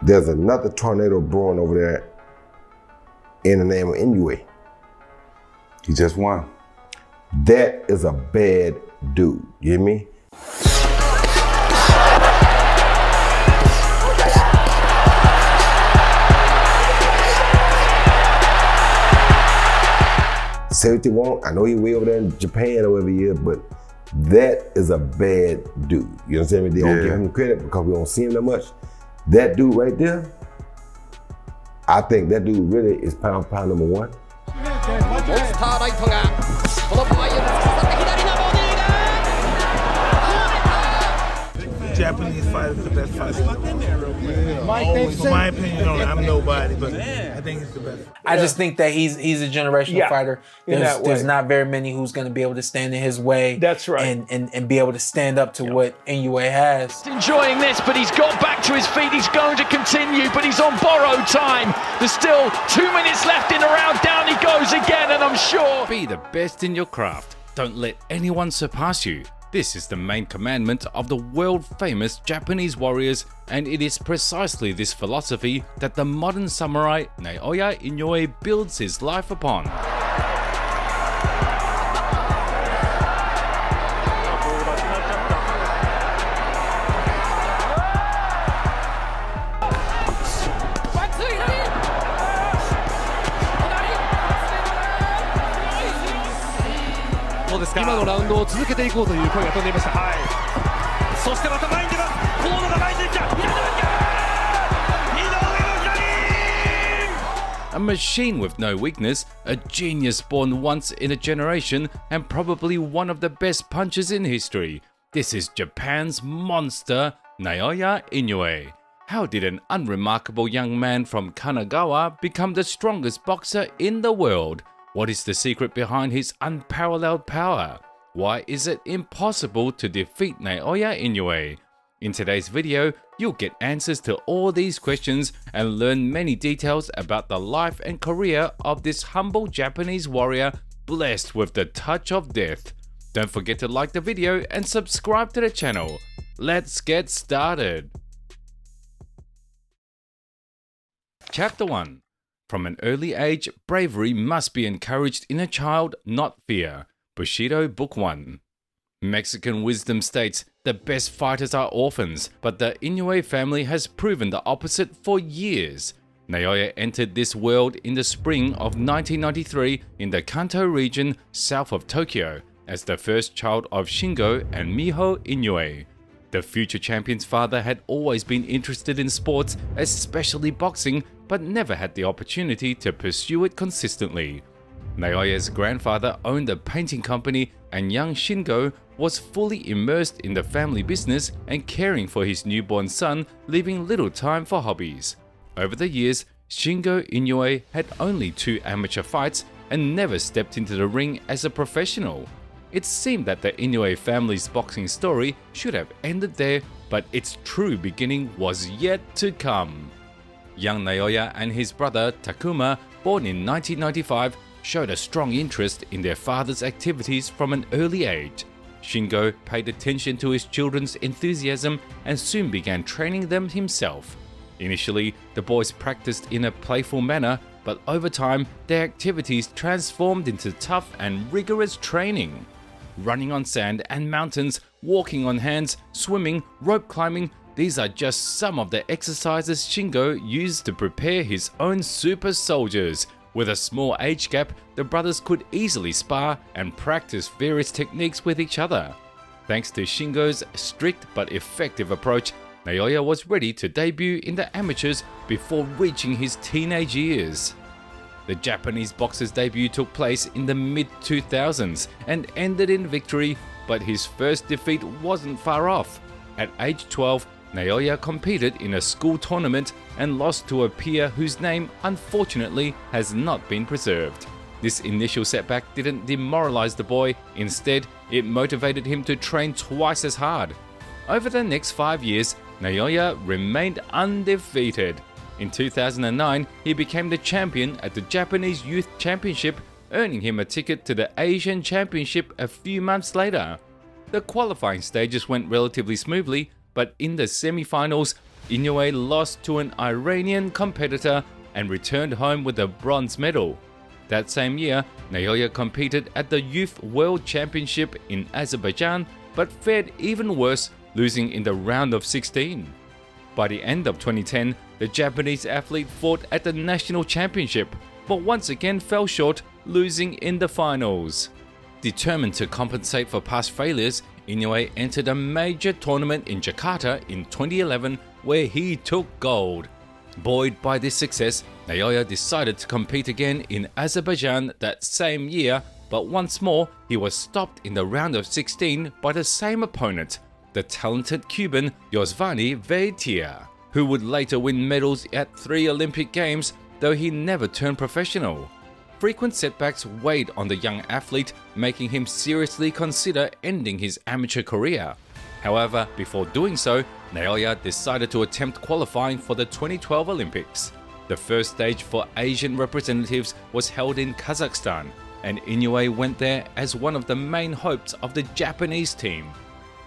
There's another tornado brewing over there in the name of Inoue. He just won. That is a bad dude, you hear me? Say what you want, I know he way over there in Japan or wherever he is, but that is a bad dude. You understand me? They don't give him credit because we don't see him that much. That dude right there, I think that dude really is pound number one. Japanese fighter is the best fighter. In my opinion, I'm nobody, but I think he's the best. I just think that he's a generational fighter. There's not very many who's going to be able to stand in his way. That's right. And be able to stand up to what Inoue has. Enjoying this, but he's got back to his feet. He's going to continue, but he's on borrowed time. There's still 2 minutes left in the round. Down he goes again, and I'm sure. Be the best in your craft. Don't let anyone surpass you. This is the main commandment of the world-famous Japanese warriors, and it is precisely this philosophy that the modern samurai Naoya Inoue builds his life upon. A machine with no weakness, a genius born once in a generation, and probably one of the best punchers in history. This is Japan's monster, Naoya Inoue. How did an unremarkable young man from Kanagawa become the strongest boxer in the world? What is the secret behind his unparalleled power? Why is it impossible to defeat Naoya Inoue? In today's video, you'll get answers to all these questions and learn many details about the life and career of this humble Japanese warrior blessed with the touch of death. Don't forget to like the video and subscribe to the channel. Let's get started. Chapter 1. From an early age, bravery must be encouraged in a child, not fear. Bushido Book 1. Mexican wisdom states, the best fighters are orphans, but the Inoue family has proven the opposite for years. Naoya entered this world in the spring of 1993 in the Kanto region south of Tokyo as the first child of Shingo and Miho Inoue. The future champion's father had always been interested in sports, especially boxing, but never had the opportunity to pursue it consistently. Naoya's grandfather owned a painting company, and young Shingo was fully immersed in the family business and caring for his newborn son, leaving little time for hobbies. Over the years, Shingo Inoue had only 2 amateur fights and never stepped into the ring as a professional. It seemed that the Inoue family's boxing story should have ended there, but its true beginning was yet to come. Young Naoya and his brother Takuma, born in 1995, showed a strong interest in their father's activities from an early age. Shingo paid attention to his children's enthusiasm and soon began training them himself. Initially, the boys practiced in a playful manner, but over time, their activities transformed into tough and rigorous training. Running on sand and mountains, walking on hands, swimming, rope climbing, these are just some of the exercises Shingo used to prepare his own super soldiers. With a small age gap, the brothers could easily spar and practice various techniques with each other. Thanks to Shingo's strict but effective approach, Naoya was ready to debut in the amateurs before reaching his teenage years. The Japanese boxer's debut took place in the mid-2000s and ended in victory, but his first defeat wasn't far off. At age 12, Naoya competed in a school tournament and lost to a peer whose name, unfortunately, has not been preserved. This initial setback didn't demoralize the boy, instead, it motivated him to train twice as hard. Over the next 5 years, Naoya remained undefeated. In 2009, he became the champion at the Japanese Youth Championship, earning him a ticket to the Asian Championship a few months later. The qualifying stages went relatively smoothly, but in the semi-finals, Inoue lost to an Iranian competitor and returned home with a bronze medal. That same year, Naoya competed at the Youth World Championship in Azerbaijan, but fared even worse, losing in the round of 16. By the end of 2010, the Japanese athlete fought at the National Championship, but once again fell short, losing in the finals. Determined to compensate for past failures, Inoue entered a major tournament in Jakarta in 2011 where he took gold. Buoyed by this success, Naoya decided to compete again in Azerbaijan that same year, but once more he was stopped in the round of 16 by the same opponent, the talented Cuban Yosvani Veitia, who would later win medals at 3 Olympic Games, though he never turned professional. Frequent setbacks weighed on the young athlete, making him seriously consider ending his amateur career. However, before doing so, Naoya decided to attempt qualifying for the 2012 Olympics. The first stage for Asian representatives was held in Kazakhstan, and Inoue went there as one of the main hopes of the Japanese team.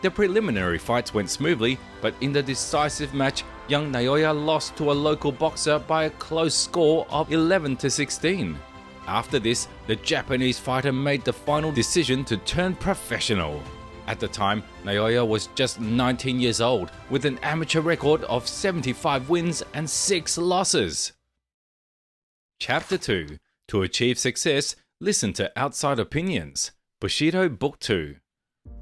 The preliminary fights went smoothly, but in the decisive match, young Naoya lost to a local boxer by a close score of 11-16. After this, the Japanese fighter made the final decision to turn professional. At the time, Naoya was just 19 years old, with an amateur record of 75 wins and 6 losses. Chapter 2. To achieve success, listen to outside opinions. Bushido Book 2.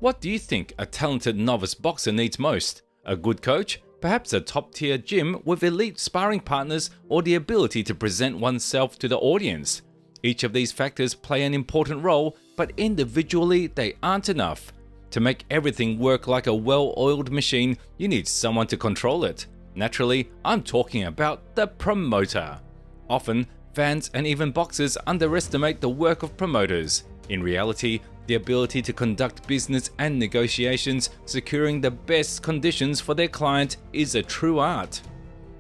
What do you think a talented novice boxer needs most? A good coach? Perhaps a top-tier gym with elite sparring partners, or the ability to present oneself to the audience? Each of these factors play an important role, but individually they aren't enough. To make everything work like a well-oiled machine, you need someone to control it. Naturally, I'm talking about the promoter. Often, fans and even boxers underestimate the work of promoters. In reality, the ability to conduct business and negotiations, securing the best conditions for their client, is a true art.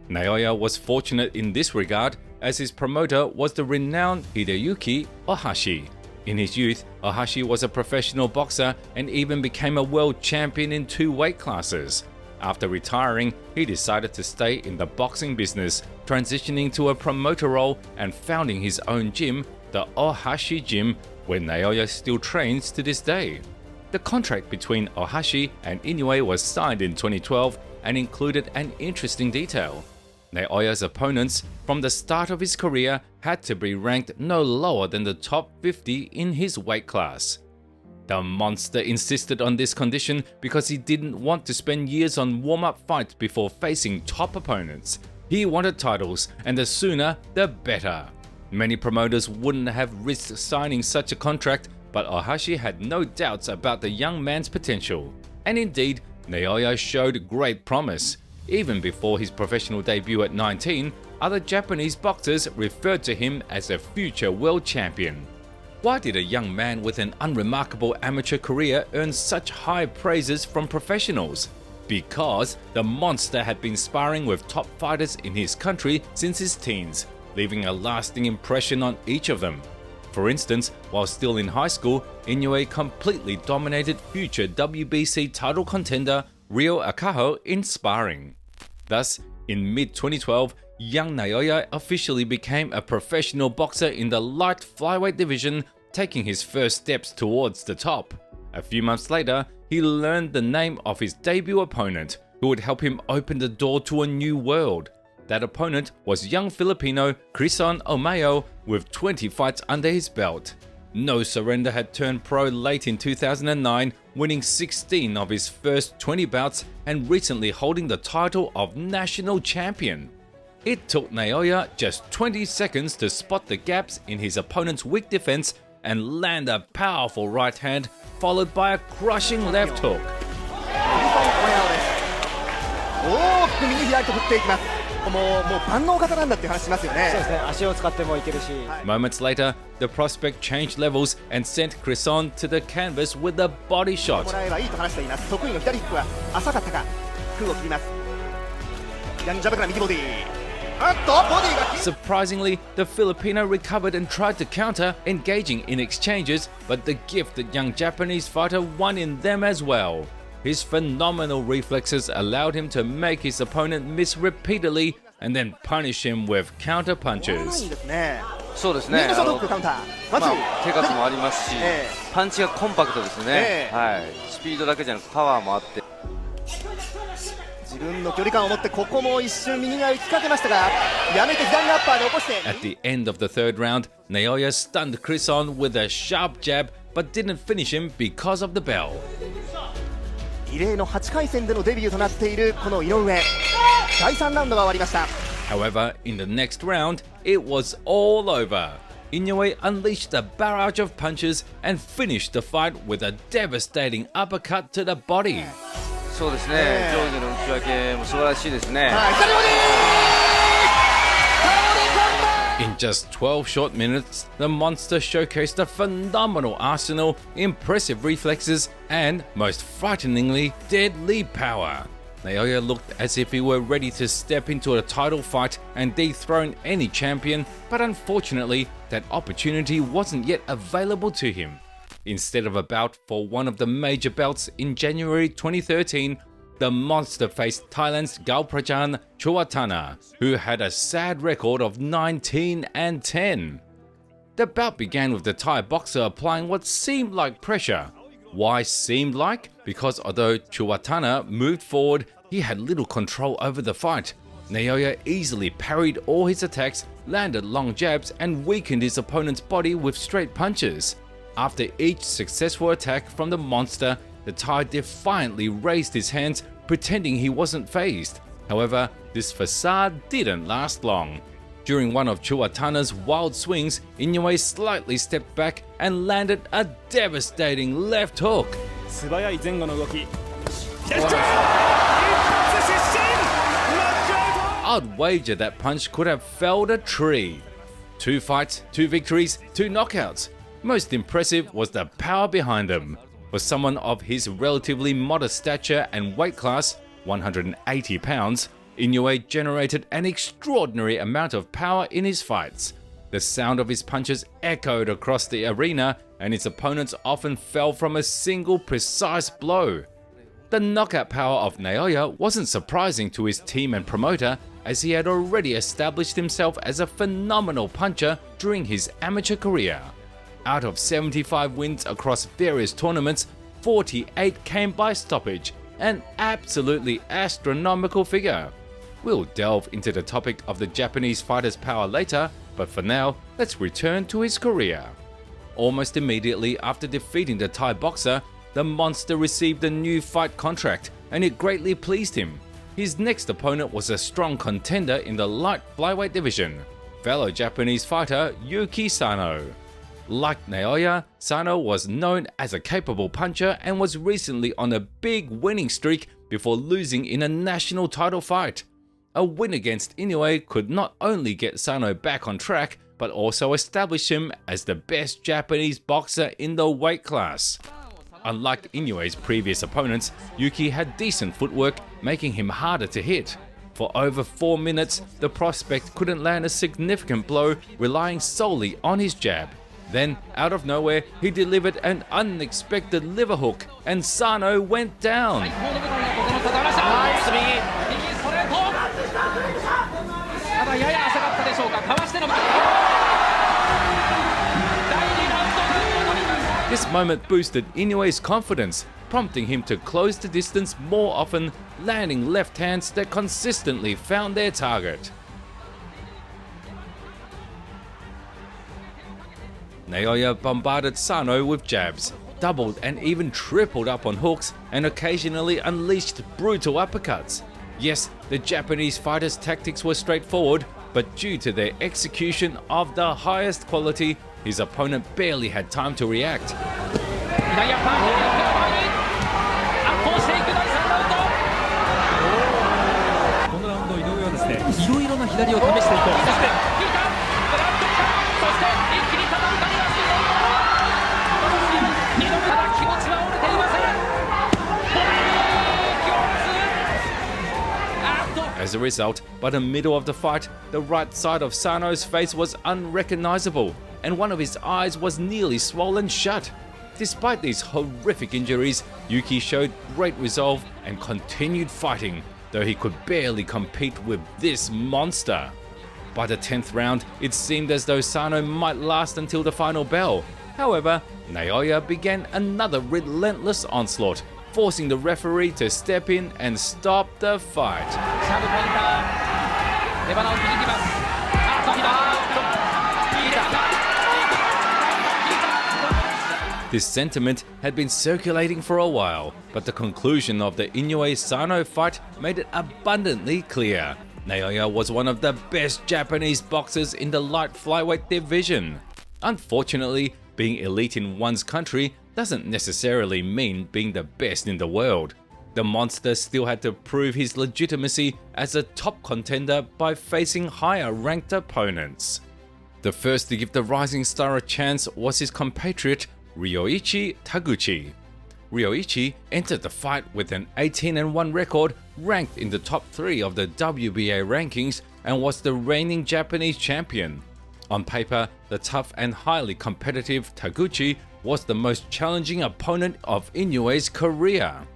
Naoya was fortunate in this regard, as his promoter was the renowned Hideyuki Ohashi. In his youth, Ohashi was a professional boxer and even became a world champion in 2 weight classes. After retiring, he decided to stay in the boxing business, transitioning to a promoter role and founding his own gym, the Ohashi Gym, where Naoya still trains to this day. The contract between Ohashi and Inoue was signed in 2012 and included an interesting detail. Naoya's opponents, from the start of his career, had to be ranked no lower than the top 50 in his weight class. The monster insisted on this condition because he didn't want to spend years on warm-up fights before facing top opponents. He wanted titles, and the sooner the better. Many promoters wouldn't have risked signing such a contract, but Ohashi had no doubts about the young man's potential. And indeed, Naoya showed great promise. Even before his professional debut at 19, other Japanese boxers referred to him as a future world champion. Why did a young man with an unremarkable amateur career earn such high praises from professionals? Because the monster had been sparring with top fighters in his country since his teens, leaving a lasting impression on each of them. For instance, while still in high school, Inoue completely dominated future WBC title contender Ryo Akaho in sparring. Thus, in mid-2012, young Naoya officially became a professional boxer in the light-flyweight division, taking his first steps towards the top. A few months later, he learned the name of his debut opponent, who would help him open the door to a new world. That opponent was young Filipino Crison Omayo, with 20 fights under his belt. No Surrender had turned pro late in 2009, winning 16 of his first 20 bouts and recently holding the title of national champion. It took Naoya just 20 seconds to spot the gaps in his opponent's weak defense and land a powerful right hand, followed by a crushing left hook. Moments later, the prospect changed levels and sent Crison to the canvas with a body shot. Surprisingly, the Filipino recovered and tried to counter, engaging in exchanges, but the gifted young Japanese fighter won in them as well. His phenomenal reflexes allowed him to make his opponent miss repeatedly and then punish him with counter punches. そうですね。手数もありますし、パンチがコンパクトですね。はい。スピードだけじゃなくパワーもあって。自分の距離感を持ってここも一瞬右が行きかけましたが、やめて左のアッパーで起こして。At the end of the third round, Naoya stunned Chris on with a sharp jab, but didn't finish him because of the bell. 異例の8回戦でのデビューとなっているこの井上。第3ラウンドが終わりました。However, in the next round, it was all over. Inoue unleashed a barrage of punches and finished the fight with a devastating uppercut to the body. そうですね。上下の打ち分けも素晴らしいですね。In just 12 short minutes, the monster showcased a phenomenal arsenal, impressive reflexes, and, most frighteningly, deadly power. Naoya looked as if he were ready to step into a title fight and dethrone any champion, but unfortunately, that opportunity wasn't yet available to him. Instead of a bout for one of the major belts in January 2013, the monster faced Thailand's Galprajan Chuatana, who had a sad record of 19-10. The bout began with the Thai boxer applying what seemed like pressure. Why seemed like? Because although Chuatana moved forward, he had little control over the fight. Naoya easily parried all his attacks, landed long jabs, and weakened his opponent's body with straight punches. After each successful attack from the monster, the Thai defiantly raised his hands, pretending he wasn't fazed. However, this facade didn't last long. During one of Chuatana's wild swings, Inoue slightly stepped back and landed a devastating left hook. I'd wager that punch could have felled a tree. 2 fights, 2 victories, 2 knockouts. Most impressive was the power behind them. For someone of his relatively modest stature and weight class, 180 pounds, Inoue generated an extraordinary amount of power in his fights. The sound of his punches echoed across the arena, and his opponents often fell from a single precise blow. The knockout power of Naoya wasn't surprising to his team and promoter, as he had already established himself as a phenomenal puncher during his amateur career. Out of 75 wins across various tournaments, 48 came by stoppage, an absolutely astronomical figure. We'll delve into the topic of the Japanese fighter's power later, but for now, let's return to his career. Almost immediately after defeating the Thai boxer, the monster received a new fight contract, and it greatly pleased him. His next opponent was a strong contender in the light flyweight division, fellow Japanese fighter Yuki Sano. Like Naoya, Sano was known as a capable puncher and was recently on a big winning streak before losing in a national title fight. A win against Inoue could not only get Sano back on track, but also establish him as the best Japanese boxer in the weight class. Unlike Inoue's previous opponents, Yuki had decent footwork, making him harder to hit. For over 4 minutes, the prospect couldn't land a significant blow, relying solely on his jab. Then, out of nowhere, he delivered an unexpected liver hook, and Sano went down. This moment boosted Inoue's confidence, prompting him to close the distance more often, landing left hands that consistently found their target. Naoya bombarded Sano with jabs, doubled and even tripled up on hooks, and occasionally unleashed brutal uppercuts. Yes, the Japanese fighter's tactics were straightforward, but due to their execution of the highest quality, his opponent barely had time to react. As a result, by the middle of the fight, the right side of Sano's face was unrecognizable, and one of his eyes was nearly swollen shut. Despite these horrific injuries, Yuki showed great resolve and continued fighting, though he could barely compete with this monster. By the 10th round, it seemed as though Sano might last until the final bell. However, Naoya began another relentless onslaught, forcing the referee to step in and stop the fight. This sentiment had been circulating for a while, but the conclusion of the Inoue-Sano fight made it abundantly clear. Naoya was one of the best Japanese boxers in the light flyweight division. Unfortunately, being elite in one's country doesn't necessarily mean being the best in the world. The monster still had to prove his legitimacy as a top contender by facing higher ranked opponents. The first to give the rising star a chance was his compatriot Ryoichi Taguchi. Ryoichi entered the fight with an 18-1 record, ranked in the top 3 of the WBA rankings, and was the reigning Japanese champion. On paper, the tough and highly competitive Taguchi was the most challenging opponent of Inoue's career.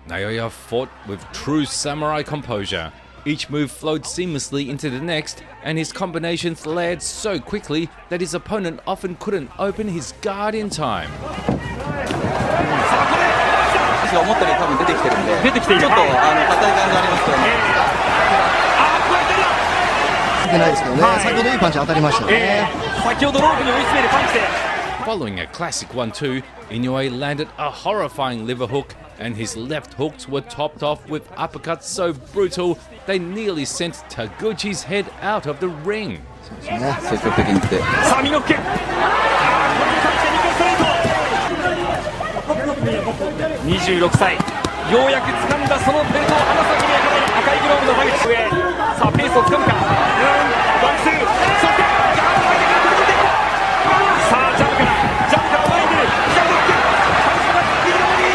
Naoya fought with true samurai composure. Each move flowed seamlessly into the next, and his combinations layered so quickly that his opponent often couldn't open his guard in time. Following a classic 1-2, Inoue landed a horrifying liver hook, and his left hooks were topped off with uppercuts so brutal they nearly sent Taguchi's head out of the ring. 26歳、ようやく掴んだそのベルトを鼻先に赤いグローブの田口上、さあペースを掴むか、ワンツー、そしてジャンプを上げてくる、さあジャンプから前に出る、ジャンプバック、パンチバック、右のボディ、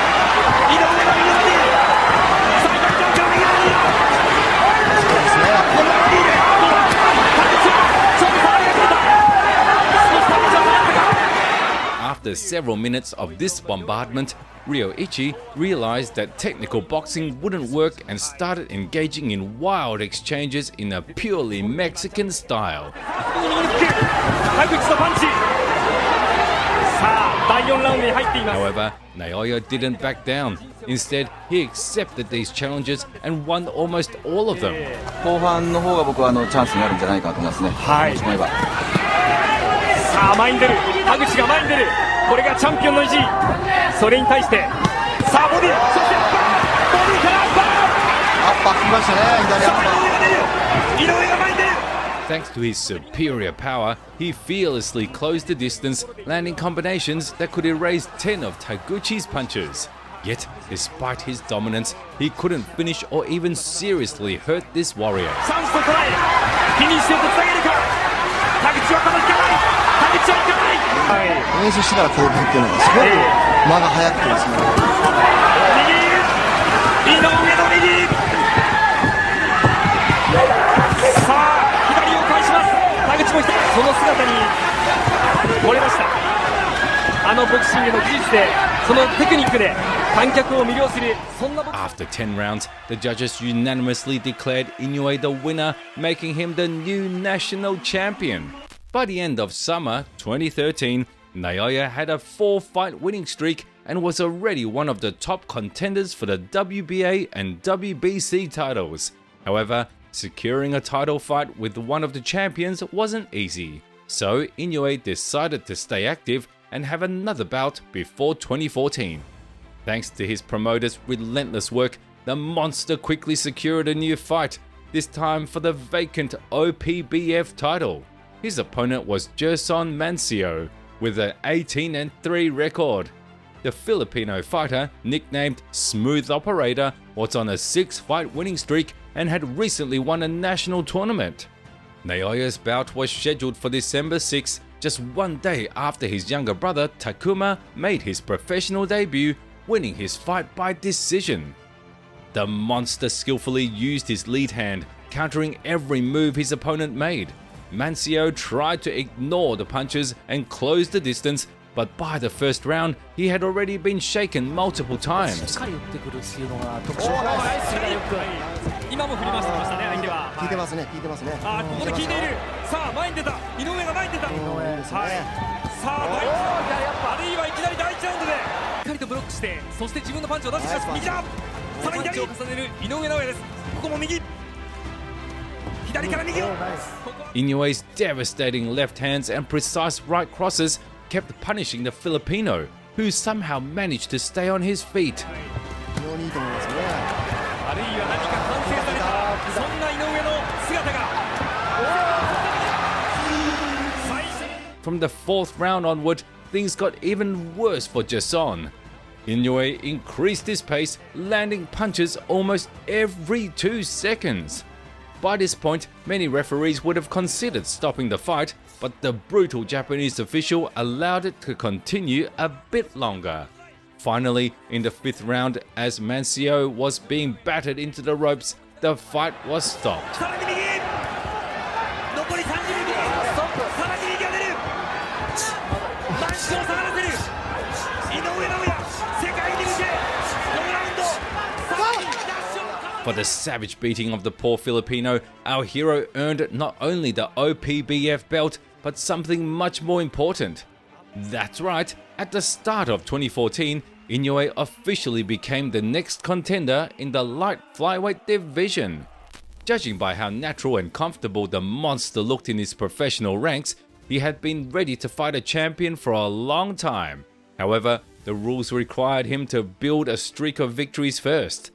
井上の右のボディ、最大ジャンプから右のボディ、そうですね、このボディで、田口はちょっと下がりが出た、少し田口は下がったか。After several minutes of this bombardment, Ryoichi realized that technical boxing wouldn't work and started engaging in wild exchanges in a purely Mexican style. However, Naoya didn't back down. Instead, he accepted these challenges and won almost all of them. 後半の方が僕はチャンスになるんじゃないかと思いますね。はい。さあ前に出る、田口が前に出る、これがチャンピオンの意地。それに対してさあボディ、そしてボディからアッパー、アッパー来ましたね、左アッパー、井上が前に出る。 Thanks to his superior power, he fearlessly closed the distance, landing combinations that could erase 10 of Taguchi's punches. Yet, despite his dominance, he couldn't finish or even seriously hurt this warrior. チャンスと捉え、フィニッシュへとつなげるか。田口はただ引かない、田口は引かない。練習しながら攻撃っていうのがすごく間が速くてですね。右、井上の右。さあ左を返します。田口もその姿に惚れました。あのボクシングの技術で、そのテクニックで観客を魅了する、そんなボクシング。 After 10 rounds, the judges unanimously declared Inoue the winner, making him the new national champion. By the end of summer 2013, Naoya had a 4-fight winning streak and was already one of the top contenders for the WBA and WBC titles. However, securing a title fight with one of the champions wasn't easy, so Inoue decided to stay active and have another bout before 2014. Thanks to his promoter's relentless work, the monster quickly secured a new fight, this time for the vacant OPBF title. His opponent was Gerson Mancio, with an 18-3 record. The Filipino fighter, nicknamed Smooth Operator, was on a 6-fight winning streak and had recently won a national tournament. Naoya's bout was scheduled for December 6, just one day after his younger brother Takuma made his professional debut, winning his fight by decision. The monster skillfully used his lead hand, countering every move his opponent made. Mancio tried to ignore the punches and close the distance, but by the first round, he had already been shaken multiple times. 今も振り回してきましたね、相手は。効いてますね、効いてますね。ここで効いている。さあ、前に出た。井上が前に出た。はい。さあ、第1あるいはいきなり第1ラウンドでしっかりとブロックして、そして自分のパンチを出してきます。右だ。さらに左を重ねる井上尚弥です。ここも右。左から右を。Inoue's devastating left hands and precise right crosses kept punishing the Filipino, who somehow managed to stay on his feet. 非常にいいと思いますね。あるいは何か完成されたそんな井上の姿が。From the fourth round onward, things got even worse for Jason. Inoue increased his pace, landing punches almost every 2 seconds. By this point, many referees would have considered stopping the fight, but the brutal Japanese official allowed it to continue a bit longer. Finally, in the 5th round, as Mancio was being battered into the ropes, the fight was stopped. For the savage beating of the poor Filipino, our hero earned not only the OPBF belt, but something much more important. That's right, at the start of 2014, Inoue officially became the next contender in the light flyweight division. Judging by how natural and comfortable the monster looked in his professional ranks, he had been ready to fight a champion for a long time. However, the rules required him to build a streak of victories first.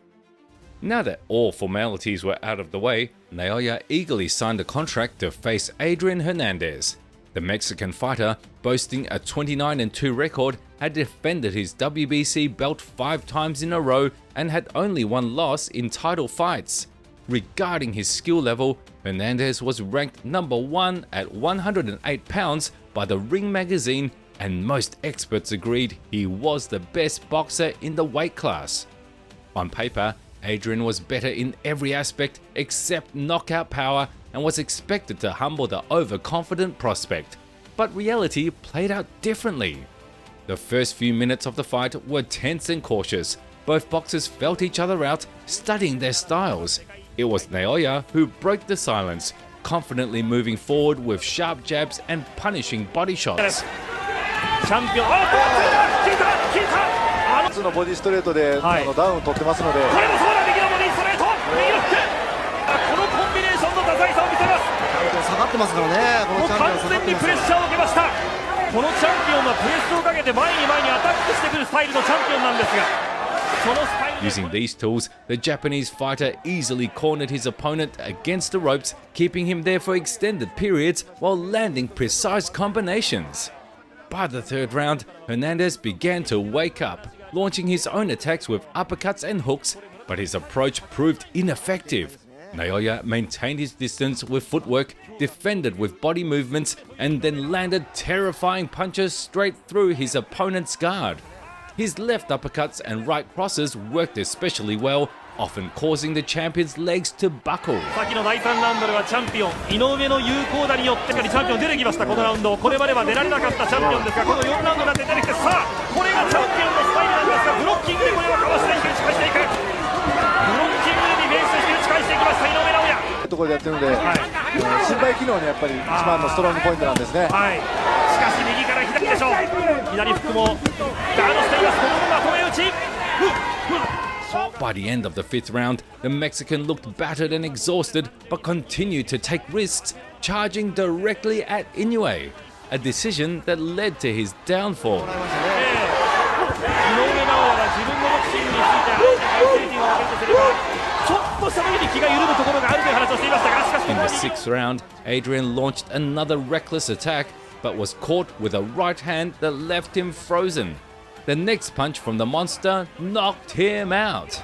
Now that all formalities were out of the way, Naoya eagerly signed a contract to face Adrian Hernandez. The Mexican fighter, boasting a 29-2 record, had defended his WBC belt 5 times in a row and had only one loss in title fights. Regarding his skill level, Hernandez was ranked number 1 at 108 pounds by the Ring magazine, and most experts agreed he was the best boxer in the weight class. On paper, Adrian was better in every aspect except knockout power and was expected to humble the overconfident prospect. But reality played out differently. The first few minutes of the fight were tense and cautious. Both boxers felt each other out, studying their styles. It was Naoya who broke the silence, confidently moving forward with sharp jabs and punishing body shots. のボディストレートで、ダウンを取ってますので、これもそうだ、右のボディストレート、右のフック、このコンビネーションの多彩さを見せます。下がってますからね、このチャンピオン完全にプレッシャーを受けました。このチャンピオンはプレスをかけて前にアタックしてくるスタイルのチャンピオンなんですが、そのスタイル Using these tools, the Japanese fighter easily cornered his opponent against the ropes, keeping him there for extended periods while landing precise combinations. By the 3rd round, Hernandez began to wake up, launching his own attacks with uppercuts and hooks, but his approach proved ineffective. Naoya maintained his distance with footwork, defended with body movements, and then landed terrifying punches straight through his opponent's guard. His left uppercuts and right crosses worked especially well, often causing the champion's legs to buckle. 先の第3ラウンドではチャンピオン井上の有効打によってチャンピオン出てきました。このラウンド、これまでは出られなかったチャンピオンですが、この4ラウンドになって出てきて、さあこれがチャンピオンのスタイルなんですが、ブロッキングでこれはかわしていく、打ち返していく、ブロッキングでディフェンスして打ち返していきました井上尚弥。ところでやってるので、心肺機能にやっぱり一番のストロングポイントなんですね。はい、しかし右から左でしょう。左フックもガードしています。ここのまとめ打ち。By the end of the 5th round, the Mexican looked battered and exhausted, but continued to take risks, charging directly at Inoue, a decision that led to his downfall. In the 6th round, Adrian launched another reckless attack, but was caught with a right hand that left him frozen. The next punch from the monster knocked him out.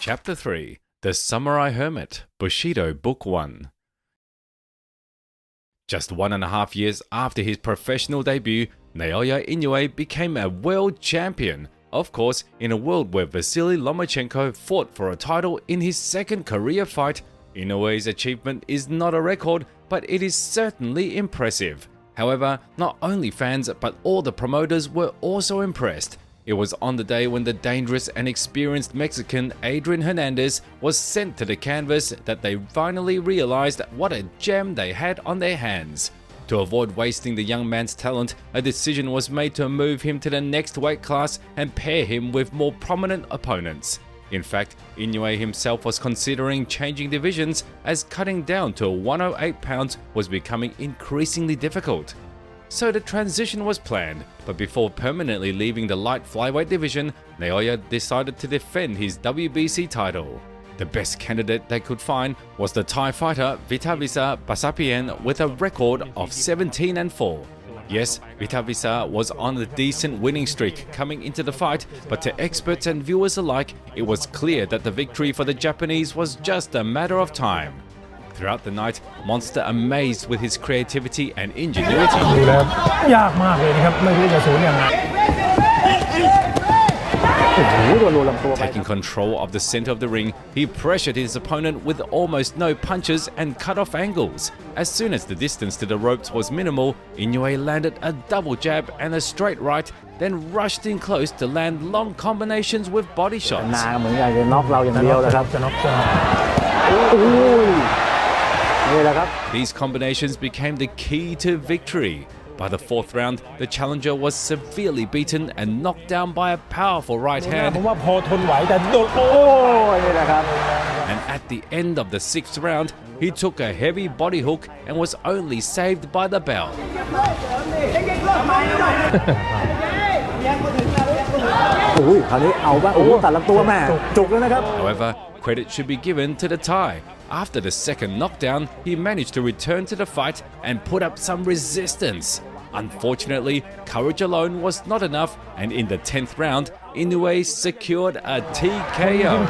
Chapter 3: The Samurai Hermit, Bushido Book 1. Just 1.5 years after his professional debut, Naoya Inoue became a world champion. Of course, in a world where Vasily Lomachenko fought for a title in his second career fight, Inoue's achievement is not a record, but it is certainly impressive. However, not only fans but all the promoters were also impressed. It was on the day when the dangerous and experienced Mexican Adrian Hernandez was sent to the canvas that they finally realized what a gem they had on their hands. To avoid wasting the young man's talent, a decision was made to move him to the next weight class and pair him with more prominent opponents. In fact, Inoue himself was considering changing divisions as cutting down to 108 pounds was becoming increasingly difficult. So the transition was planned, but before permanently leaving the light flyweight division, Naoya decided to defend his WBC title. The best candidate they could find was the Thai fighter Vitavisa Basapien with a record of 17-4. Yes, Vitavisa was on a decent winning streak coming into the fight, but to experts and viewers alike, it was clear that the victory for the Japanese was just a matter of time. Throughout the night, Monster amazed with his creativity and ingenuity. Taking control of the center of the ring, he pressured his opponent with almost no punches and cut-off angles. As soon as the distance to the ropes was minimal, Inoue landed a double jab and a straight right, then rushed in close to land long combinations with body shots. These combinations became the key to victory. By the fourth round, the challenger was severely beaten and knocked down by a powerful right hand. And at the end of the sixth round, he took a heavy body hook and was only saved by the bell. However, credit should be given to the Thai. After the second knockdown, he managed to return to the fight and put up some resistance. Unfortunately, courage alone was not enough, and in the 10th round, Inoue secured a TKO.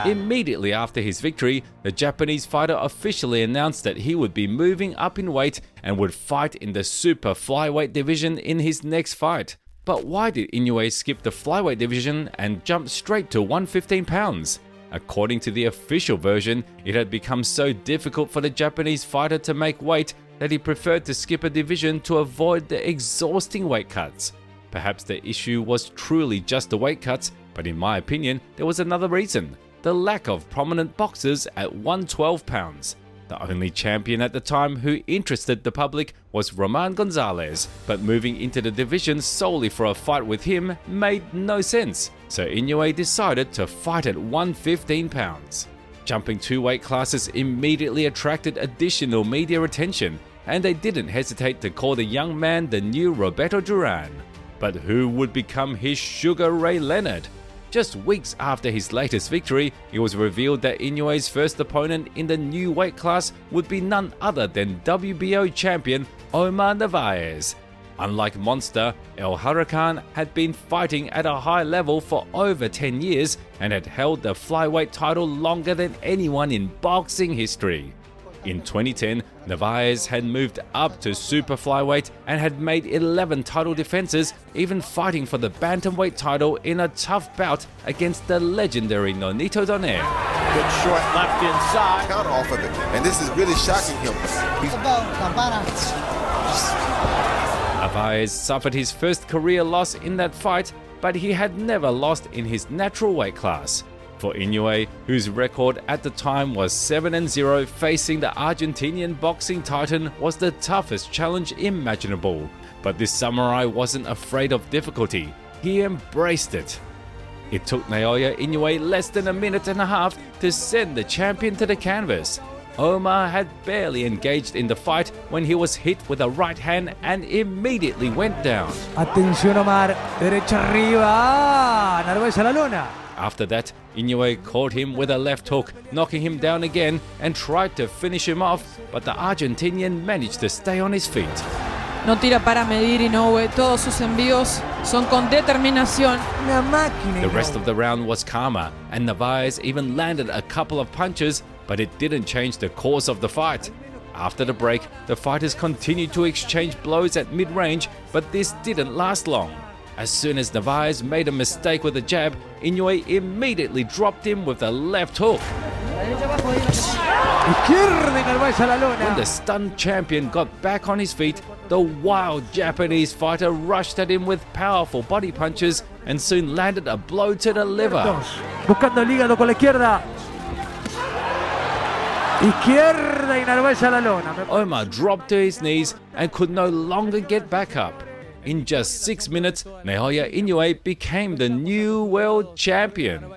Immediately after his victory, the Japanese fighter officially announced that he would be moving up in weight and would fight in the super flyweight division in his next fight. But why did Inoue skip the flyweight division and jump straight to 115 pounds? According to the official version, it had become so difficult for the Japanese fighter to make weight that he preferred to skip a division to avoid the exhausting weight cuts. Perhaps the issue was truly just the weight cuts, but in my opinion, there was another reason: the lack of prominent boxers at 112 pounds. The only champion at the time who interested the public was Roman Gonzalez, but moving into the division solely for a fight with him made no sense, so Inoue decided to fight at 115 pounds. Jumping 2 weight classes immediately attracted additional media attention, and they didn't hesitate to call the young man the new Roberto Duran. But who would become his Sugar Ray Leonard? Just weeks after his latest victory, it was revealed that Inoue's first opponent in the new weight class would be none other than WBO champion Omar Narvaez. Unlike Monster, El Huracan had been fighting at a high level for over 10 years and had held the flyweight title longer than anyone in boxing history. In 2010, Narvaez had moved up to super flyweight and had made 11 title defenses, even fighting for the bantamweight title in a tough bout against the legendary Nonito Donaire. Good short left inside. Counter off of it, and this is really shocking him. Narvaez suffered his first career loss in that fight, but he had never lost in his natural weight class. For Inoue, whose record at the time was 7-0, facing the Argentinian boxing titan was the toughest challenge imaginable. But this samurai wasn't afraid of difficulty, he embraced it. It took Naoya Inoue less than a minute and a half to send the champion to the canvas. Omar had barely engaged in the fight when he was hit with a right hand and immediately went down. Attenzione Omar, derecha arriba, Narváez a la lona. After that, Inoue caught him with a left hook, knocking him down again and tried to finish him off, but the Argentinian managed to stay on his feet. No tira para medir Inoue, todos sus envíos son con determinación. Una máquina. The rest of the round was calmer, and Narvaez even landed a couple of punches, but it didn't change the course of the fight. After the break, the fighters continued to exchange blows at mid-range, but this didn't last long. As soon as Narvaez made a mistake with a jab, Inoue immediately dropped him with a left hook. When the stunned champion got back on his feet, the wild Japanese fighter rushed at him with powerful body punches and soon landed a blow to the liver. Buscando el hígado con la izquierda. Izquierda y Narvaez a la lona. Omar dropped to his knees and could no longer get back up. In just 6 minutes, Naoya Inoue became the new world champion.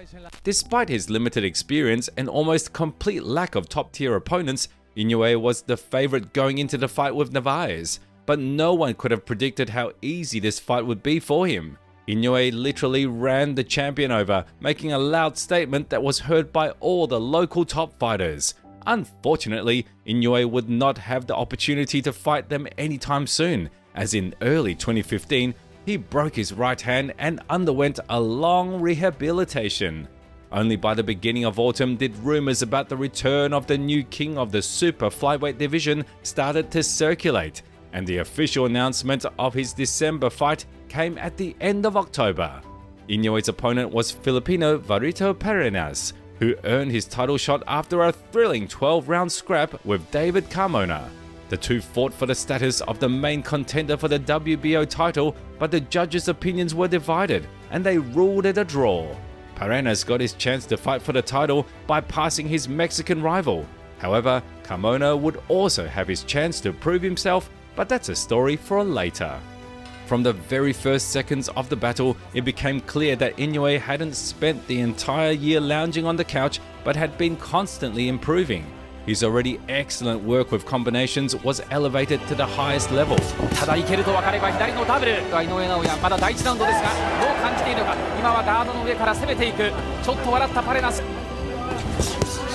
Despite his limited experience and almost complete lack of top-tier opponents, Inoue was the favorite going into the fight with Narvaez, but no one could have predicted how easy this fight would be for him. Inoue literally ran the champion over, making a loud statement that was heard by all the local top fighters. Unfortunately, Inoue would not have the opportunity to fight them anytime soon, as in early 2015, he broke his right hand and underwent a long rehabilitation. Only by the beginning of autumn did rumors about the return of the new king of the super flyweight division started to circulate, and the official announcement of his December fight came at the end of October. Inoue's opponent was Filipino Varito Perenas, who earned his title shot after a thrilling 12-round scrap with David Carmona. The two fought for the status of the main contender for the WBO title, but the judges' opinions were divided, and they ruled it a draw. Perenas got his chance to fight for the title by passing his Mexican rival. However, Carmona would also have his chance to prove himself, but that's a story for later. From the very first seconds of the battle, it became clear that Inoue hadn't spent the entire year lounging on the couch, but had been constantly improving. His already excellent work with combinations was elevated to the highest level. ただいけると分かれば左のダブル。井上尚弥まだ第1ラウンドですがどう感じているのか。今はガードの上から攻めていく。ちょっと笑ったパレナス。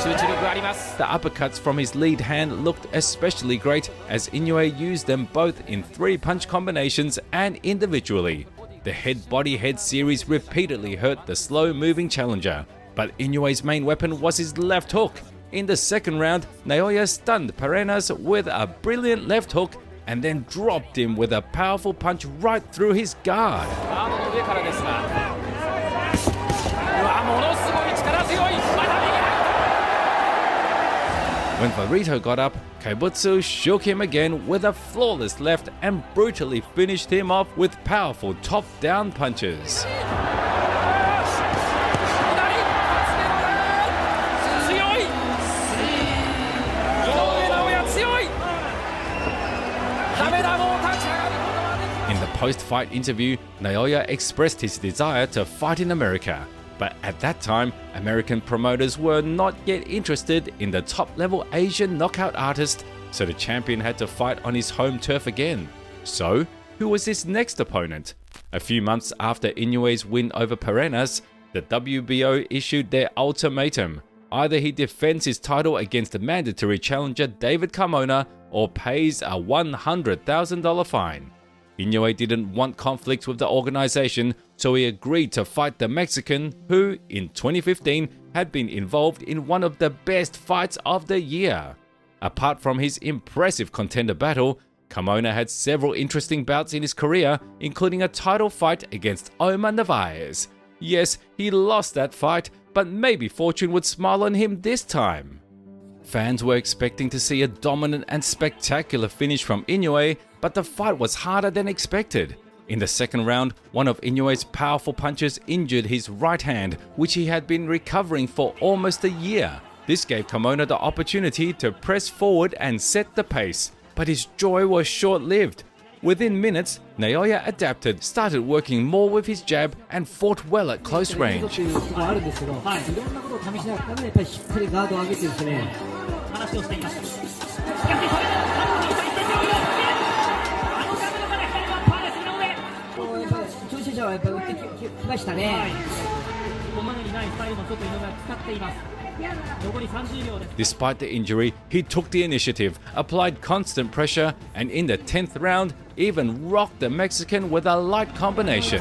集中力あります。 The uppercuts from his lead hand looked especially great as Inoue used them both in 3-punch combinations and individually. The head-body-head series repeatedly hurt the slow-moving challenger, but Inoue's main weapon was his left hook. In the second round, Naoya stunned Perenas with a brilliant left hook and then dropped him with a powerful punch right through his guard. When Varito got up, Kaibutsu shook him again with a flawless left and brutally finished him off with powerful top-down punches. In the post-fight interview, Naoya expressed his desire to fight in America, but at that time, American promoters were not yet interested in the top-level Asian knockout artist, so the champion had to fight on his home turf again. So, who was his next opponent? A few months after Inoue's win over Perenas, the WBO issued their ultimatum. Either he defends his title against the mandatory challenger David Carmona or pays a $100,000 fine. Inoue didn't want conflict with the organization, so he agreed to fight the Mexican who, in 2015, had been involved in one of the best fights of the year. Apart from his impressive contender battle, Carmona had several interesting bouts in his career, including a title fight against Omar Narvaez. Yes, he lost that fight, but maybe fortune would smile on him this time. Fans were expecting to see a dominant and spectacular finish from Inoue, but the fight was harder than expected. In the second round, one of Inoue's powerful punches injured his right hand, which he had been recovering for almost a year. This gave Carmona the opportunity to press forward and set the pace, but his joy was short-lived. Within minutes, Naoya adapted, started working more with his jab, and fought well at close range. Despite the injury, he took the initiative, applied constant pressure, and in the 10th round, even rocked the Mexican with a light combination.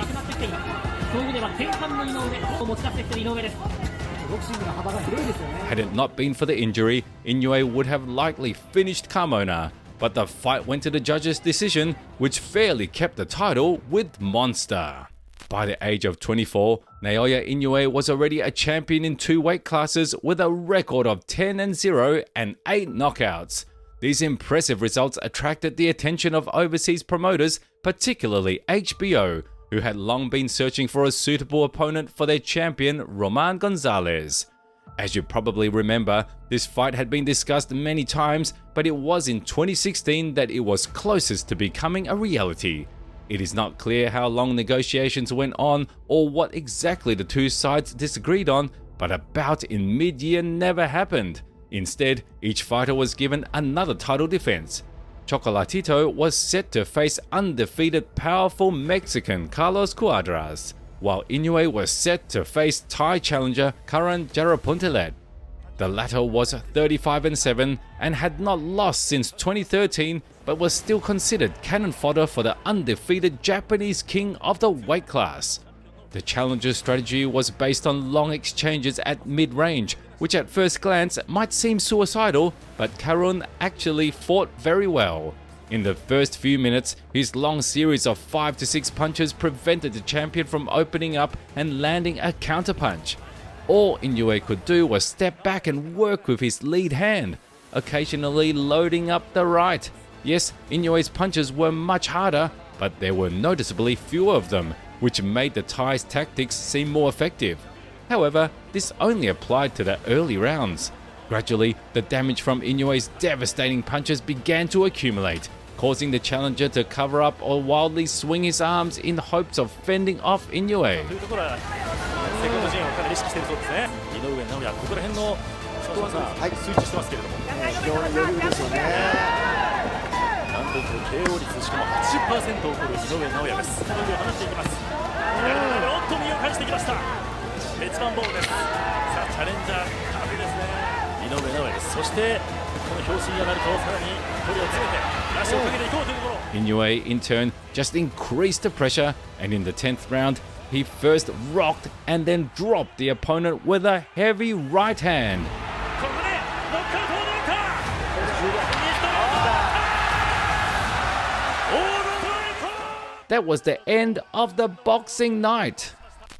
Had it not been for the injury, Inoue would have likely finished Carmona, but the fight went to the judges' decision, which fairly kept the title with Monster. By the age of 24, Naoya Inoue was already a champion in 2 weight classes with a record of 10-0 and 8 knockouts. These impressive results attracted the attention of overseas promoters, particularly HBO, who had long been searching for a suitable opponent for their champion Roman Gonzalez. As you probably remember, this fight had been discussed many times, but it was in 2016 that it was closest to becoming a reality. It is not clear how long negotiations went on or what exactly the two sides disagreed on, but a bout in mid-year never happened. Instead, each fighter was given another title defense. Chocolatito was set to face undefeated powerful Mexican Carlos Cuadras, while Inoue was set to face Thai challenger Karan Jarapuntelet. The latter was 35-7 and had not lost since 2013, but was still considered cannon fodder for the undefeated Japanese king of the weight class. The challenger's strategy was based on long exchanges at mid-range, which at first glance might seem suicidal, but Karun actually fought very well. In the first few minutes, his long series of 5 to 6 punches prevented the champion from opening up and landing a counterpunch. All Inoue could do was step back and work with his lead hand, occasionally loading up the right. Yes, Inoue's punches were much harder, but there were noticeably fewer of them, which made the Thai's tactics seem more effective. However, this only applied to the early rounds. Gradually, the damage from Inoue's devastating punches began to accumulate, causing the challenger to cover up or wildly swing his arms in hopes of fending off Inoue. Inoue, in turn, just increased the pressure, and in the 10th round, he first rocked and then dropped the opponent with a heavy right hand. That was the end of the boxing night.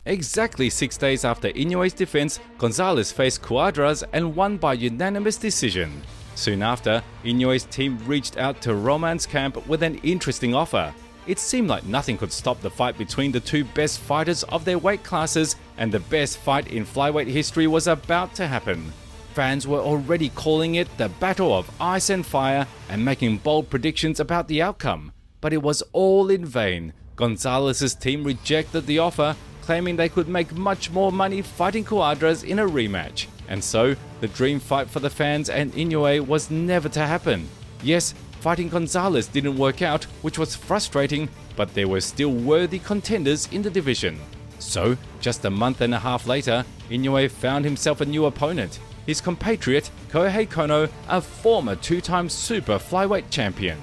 Exactly 6 days after Inoue's defense, Gonzalez faced Cuadras and won by unanimous decision. Soon after, Inoue's team reached out to Roman's camp with an interesting offer. It seemed like nothing could stop the fight between the two best fighters of their weight classes, and the best fight in flyweight history was about to happen. Fans were already calling it the Battle of Ice and Fire and making bold predictions about the outcome. But it was all in vain. Gonzalez's team rejected the offer, claiming they could make much more money fighting Cuadras in a rematch. And so, the dream fight for the fans and Inoue was never to happen. Yes, fighting Gonzalez didn't work out, which was frustrating, but there were still worthy contenders in the division. So, just a month and a half later, Inoue found himself a new opponent, his compatriot Kohei Kono, a former 2-time super flyweight champion.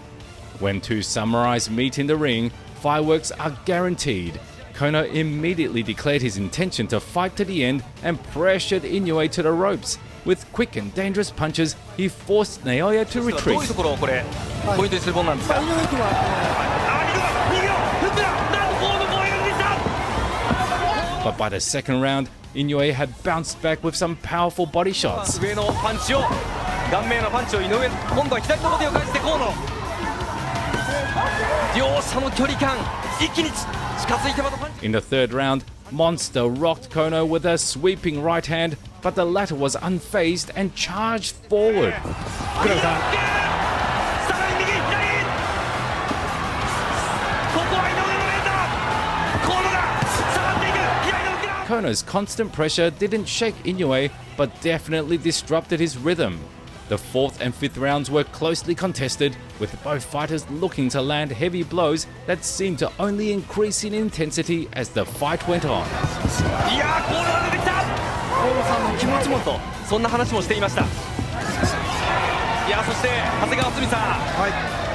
When two samurais meet in the ring, fireworks are guaranteed. Kono immediately declared his intention to fight to the end and pressured Inoue to the ropes. With quick and dangerous punches, he forced Naoya to retreat. But by the second round, Inoue had bounced back with some powerful body shots. In the third round, Monster rocked Kono with a sweeping right hand, but the latter was unfazed and charged forward. Kono's constant pressure didn't shake Inoue, but definitely disrupted his rhythm. The 4th and 5th rounds were closely contested, with both fighters looking to land heavy blows that seemed to only increase in intensity as the fight went on. いやー、コールが出てきた。河野さんの気持ちもと、そんな話もしていました。いやー、そして長谷川澄さん、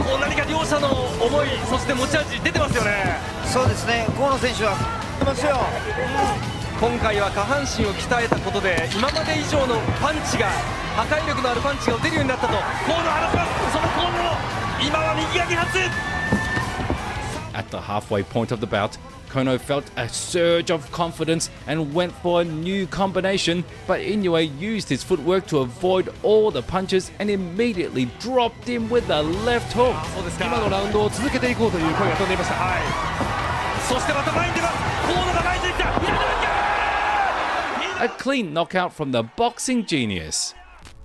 こう何か両者の思い、そして持ち味出てますよね。そうですね、河野選手は出ますよ。今回は下半身を鍛えたことで今まで以上のパンチが破壊力のあるパンチが打てるようになったと河野話します。その河野の今は右が2発。 At the halfway point of the bout, Kono felt a surge of confidence and went for a new combination, but Inoue used his footwork to avoid all the punches and immediately dropped him with a left hook. 今のラウンドを続けていこうという声が飛んでいました。そしてまた前に出ます。河野が前に出てきた。 A clean knockout from the boxing genius.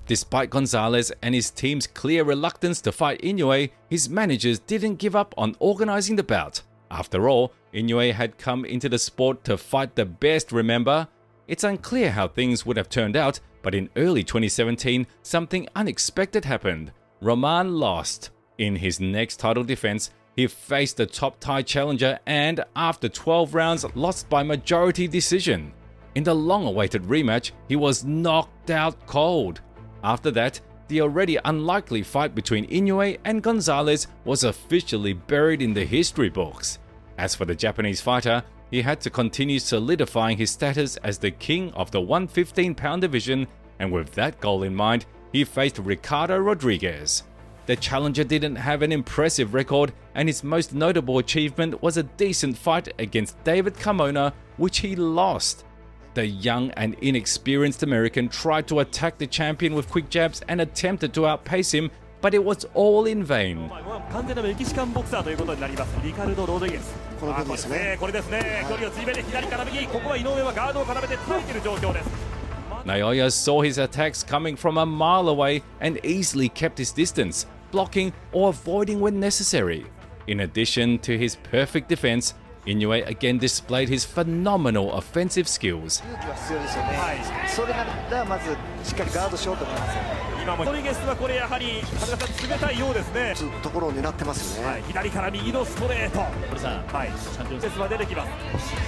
Despite Gonzalez and his team's clear reluctance to fight Inoue, his managers didn't give up on organizing the bout. After all, Inoue had come into the sport to fight the best, remember? It's unclear how things would have turned out, but in early 2017, something unexpected happened. Roman lost. In his next title defense, he faced the top Thai challenger and, after 12 rounds, lost by majority decision. In the long-awaited rematch, he was knocked out cold. After that, the already unlikely fight between Inoue and Gonzalez was officially buried in the history books. As for the Japanese fighter, he had to continue solidifying his status as the king of the 115-pound division, and with that goal in mind, he faced Ricardo Rodriguez. The challenger didn't have an impressive record, and his most notable achievement was a decent fight against David Carmona, which he lost. The young and inexperienced American tried to attack the champion with quick jabs and attempted to outpace him, but it was all in vain. 完全なメキシカンボクサーということになります。リカルド・ロドリゲス。これですね。これですね。距離を縮めて左から右。ここは井上はガードを絡めて耐えている状況です。 Naoya saw his attacks coming from a mile away and easily kept his distance, blocking or avoiding when necessary. In addition to his perfect defense, Inoue again displayed his phenomenal offensive skills. それならまずしっかりガードしようと思います。今もロドリゲスはこれやはり冷たいようですね。ところを狙ってますよね。左から右のストレート。これさ、チャンピオンセスは出てきま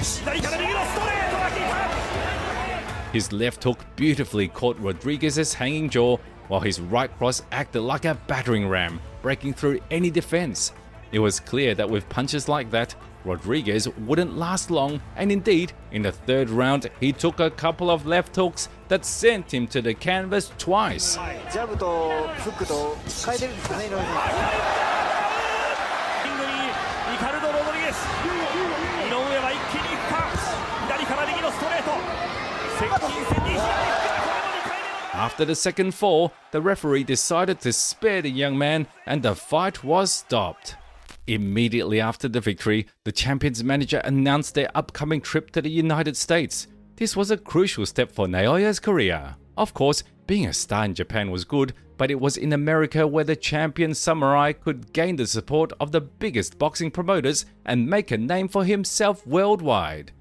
す。左から右のストレートが効いた。 His left hook beautifully caught Rodriguez's hanging jaw, while his right cross acted like a battering ram, breaking through any defense. It was clear that with punches like that, Rodriguez wouldn't last long, and indeed, in the 3rd round, he took a couple of left hooks that sent him to the canvas twice. ジャブとフックと変えてるんですかね、井上さん。リングにリカルド・ロドリゲス。井上は一気にいった。左から右のストレート。接近戦に。 After the second fall, the referee decided to spare the young man, and the fight was stopped. Immediately after the victory, the champion's manager announced their upcoming trip to the United States. This was a crucial step for Naoya's career. Of course, being a star in Japan was good, but it was in America where the champion samurai could gain the support of the biggest boxing promoters and make a name for himself worldwide.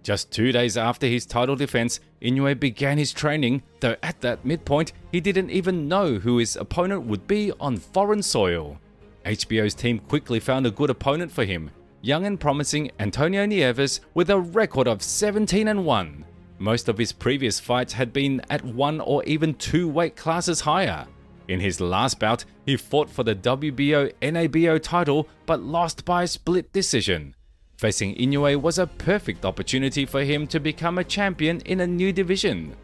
Just 2 days after his title defense, Inoue began his training, though at that midpoint, he didn't even know who his opponent would be on foreign soil. HBO's team quickly found a good opponent for him, young and promising Antonio Nieves with a record of 17-1. Most of his previous fights had been at 1 or even 2 weight classes higher. In his last bout, he fought for the WBO NABO title but lost by a split decision. Facing Inoue was a perfect opportunity for him to become a champion in a new division.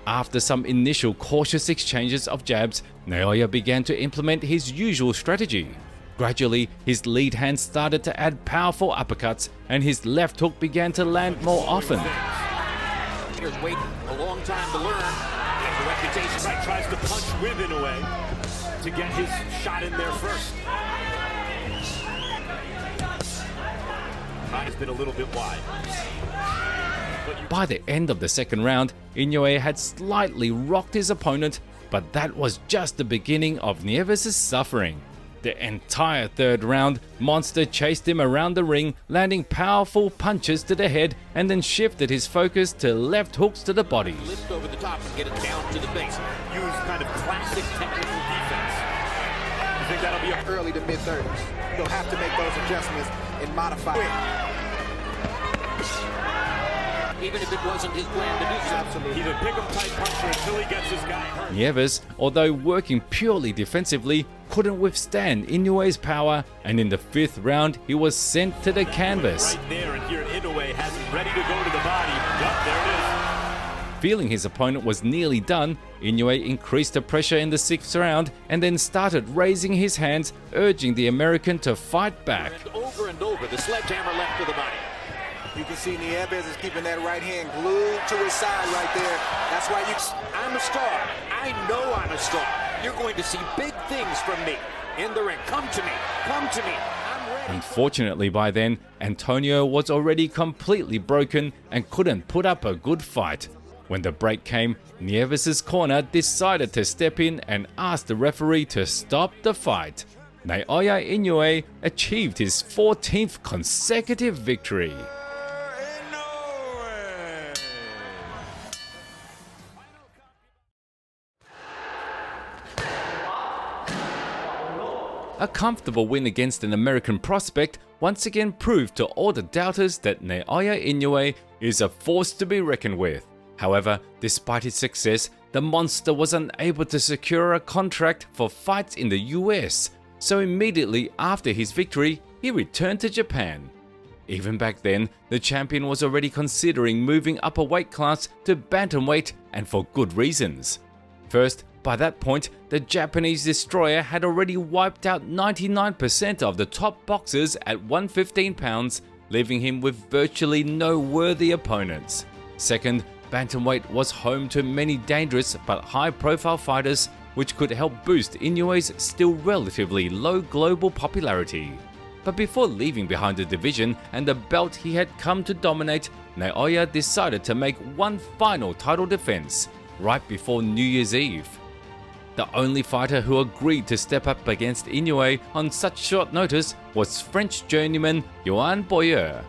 After some initial cautious exchanges of jabs, Naoya began to implement his usual strategy. Gradually, his lead hand started to add powerful uppercuts, and his left hook began to land more often. He's waiting a long time to learn. And the reputation right tries to punch with Inoue to get his shot in there first. Has been a little bit wide. By the end of the second round, Inoue had slightly rocked his opponent, but that was just the beginning of Nieves' suffering. The entire third round, Monster chased him around the ring, landing powerful punches to the head and then shifted his focus to left hooks to the body. Lift over the top and get it down to the base. Use kind of classic technical defense. I think that'll be early to mid-30s. He'll have to make those adjustments and modify it. Even if it wasn't his plan to do so. Absolutely. He's a pick-em-type puncher until he gets his guy hurt. Nieves, although working purely defensively, couldn't withstand Inoue's power, and in the fifth round, he was sent to the canvas. Right there, and here Inoue has him ready to go to the body. Yup, there it is. Feeling his opponent was nearly done, Inoue increased the pressure in the sixth round and then started raising his hands, urging the American to fight back. And over, the sledgehammer left to the body. You can see Nieves is keeping that right hand glued to his side right there. That's why I'm a star. I know I'm a star. You're going to see big things from me in the ring. Come to me. Come to me. I'm ready. Unfortunately, by then, Antonio was already completely broken and couldn't put up a good fight. When the break came, Nieves' corner decided to step in and ask the referee to stop the fight. Naoya Inoue achieved his 14th consecutive victory. A comfortable win against an American prospect once again proved to all the doubters that Naoya Inoue is a force to be reckoned with. However, despite his success, the monster was unable to secure a contract for fights in the US, so immediately after his victory, he returned to Japan. Even back then, the champion was already considering moving up a weight class to bantamweight, and for good reasons. First, by that point, the Japanese destroyer had already wiped out 99% of the top boxers at 115 pounds, leaving him with virtually no worthy opponents. Second, bantamweight was home to many dangerous but high-profile fighters, which could help boost Inoue's still relatively low global popularity. But before leaving behind the division and the belt he had come to dominate, Naoya decided to make one final title defense, right before New Year's Eve. The only fighter who agreed to step up against Inoue on such short notice was French journeyman Yoann Boyer.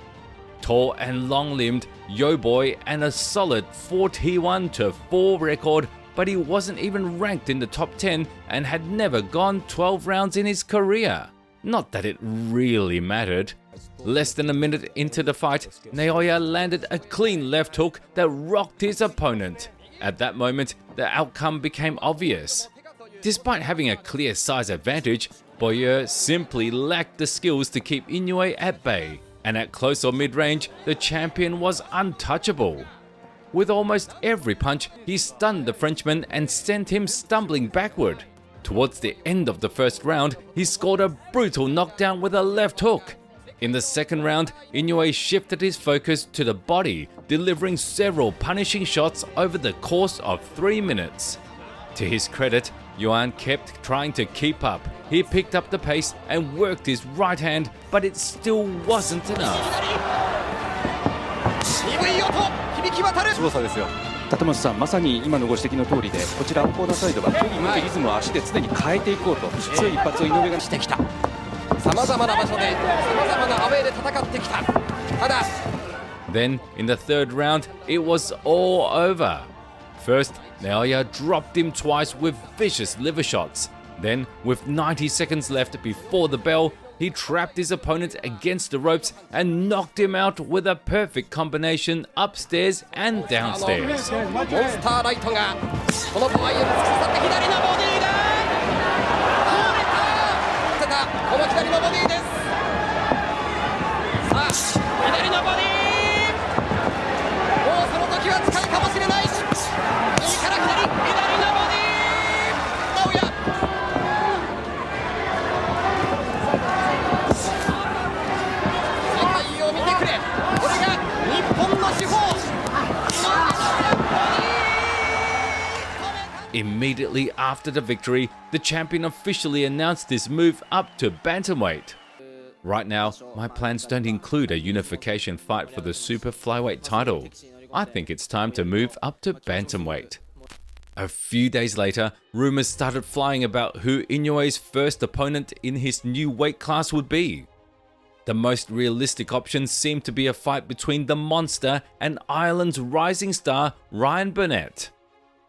Tall and long-limbed, Yo Boy and a solid 41-4 record, but he wasn't even ranked in the top 10 and had never gone 12 rounds in his career. Not that it really mattered. Less than a minute into the fight, Naoya landed a clean left hook that rocked his opponent. At that moment, the outcome became obvious. Despite having a clear size advantage, Boyer simply lacked the skills to keep Inoue at bay, and at close or mid-range, the champion was untouchable. With almost every punch, he stunned the Frenchman and sent him stumbling backward. Towards the end of the first round, he scored a brutal knockdown with a left hook. In the second round, Inoue shifted his focus to the body, delivering several punishing shots over the course of 3 minutes. To his credit, Yoann kept trying to keep up. He picked up the pace and worked his right hand, but it still wasn't enough. すごさですよ。立松さん、まさに今のご指摘の通りで、こちらアッポーダーサイドは距離もリズムを足で常に変えていこうと、強い一発を井上がしてきた。さまざまな場所で、さまざまなアウェーで戦ってきた。ただ。Then, in the third round, it was all over. First, Naoya dropped him twice with vicious liver shots. Then, with 90 seconds left before the bell, he trapped his opponent against the ropes and knocked him out with a perfect combination upstairs and downstairs. モンスターライトがこの場合を突き刺さって左のボディーだ。倒れた。この左のボディーです。さあ、左のボディー。もうその時は近いかもしれない。右から左のボディー。直哉。世界を見てくれ。これが日本の至宝。Immediately after the victory, the champion officially announced his move up to bantamweight. Right now, my plans don't include a unification fight for the super flyweight title. I think it's time to move up to bantamweight. A few days later, rumors started flying about who Inoue's first opponent in his new weight class would be. The most realistic option seemed to be a fight between the monster and Ireland's rising star Ryan Burnett.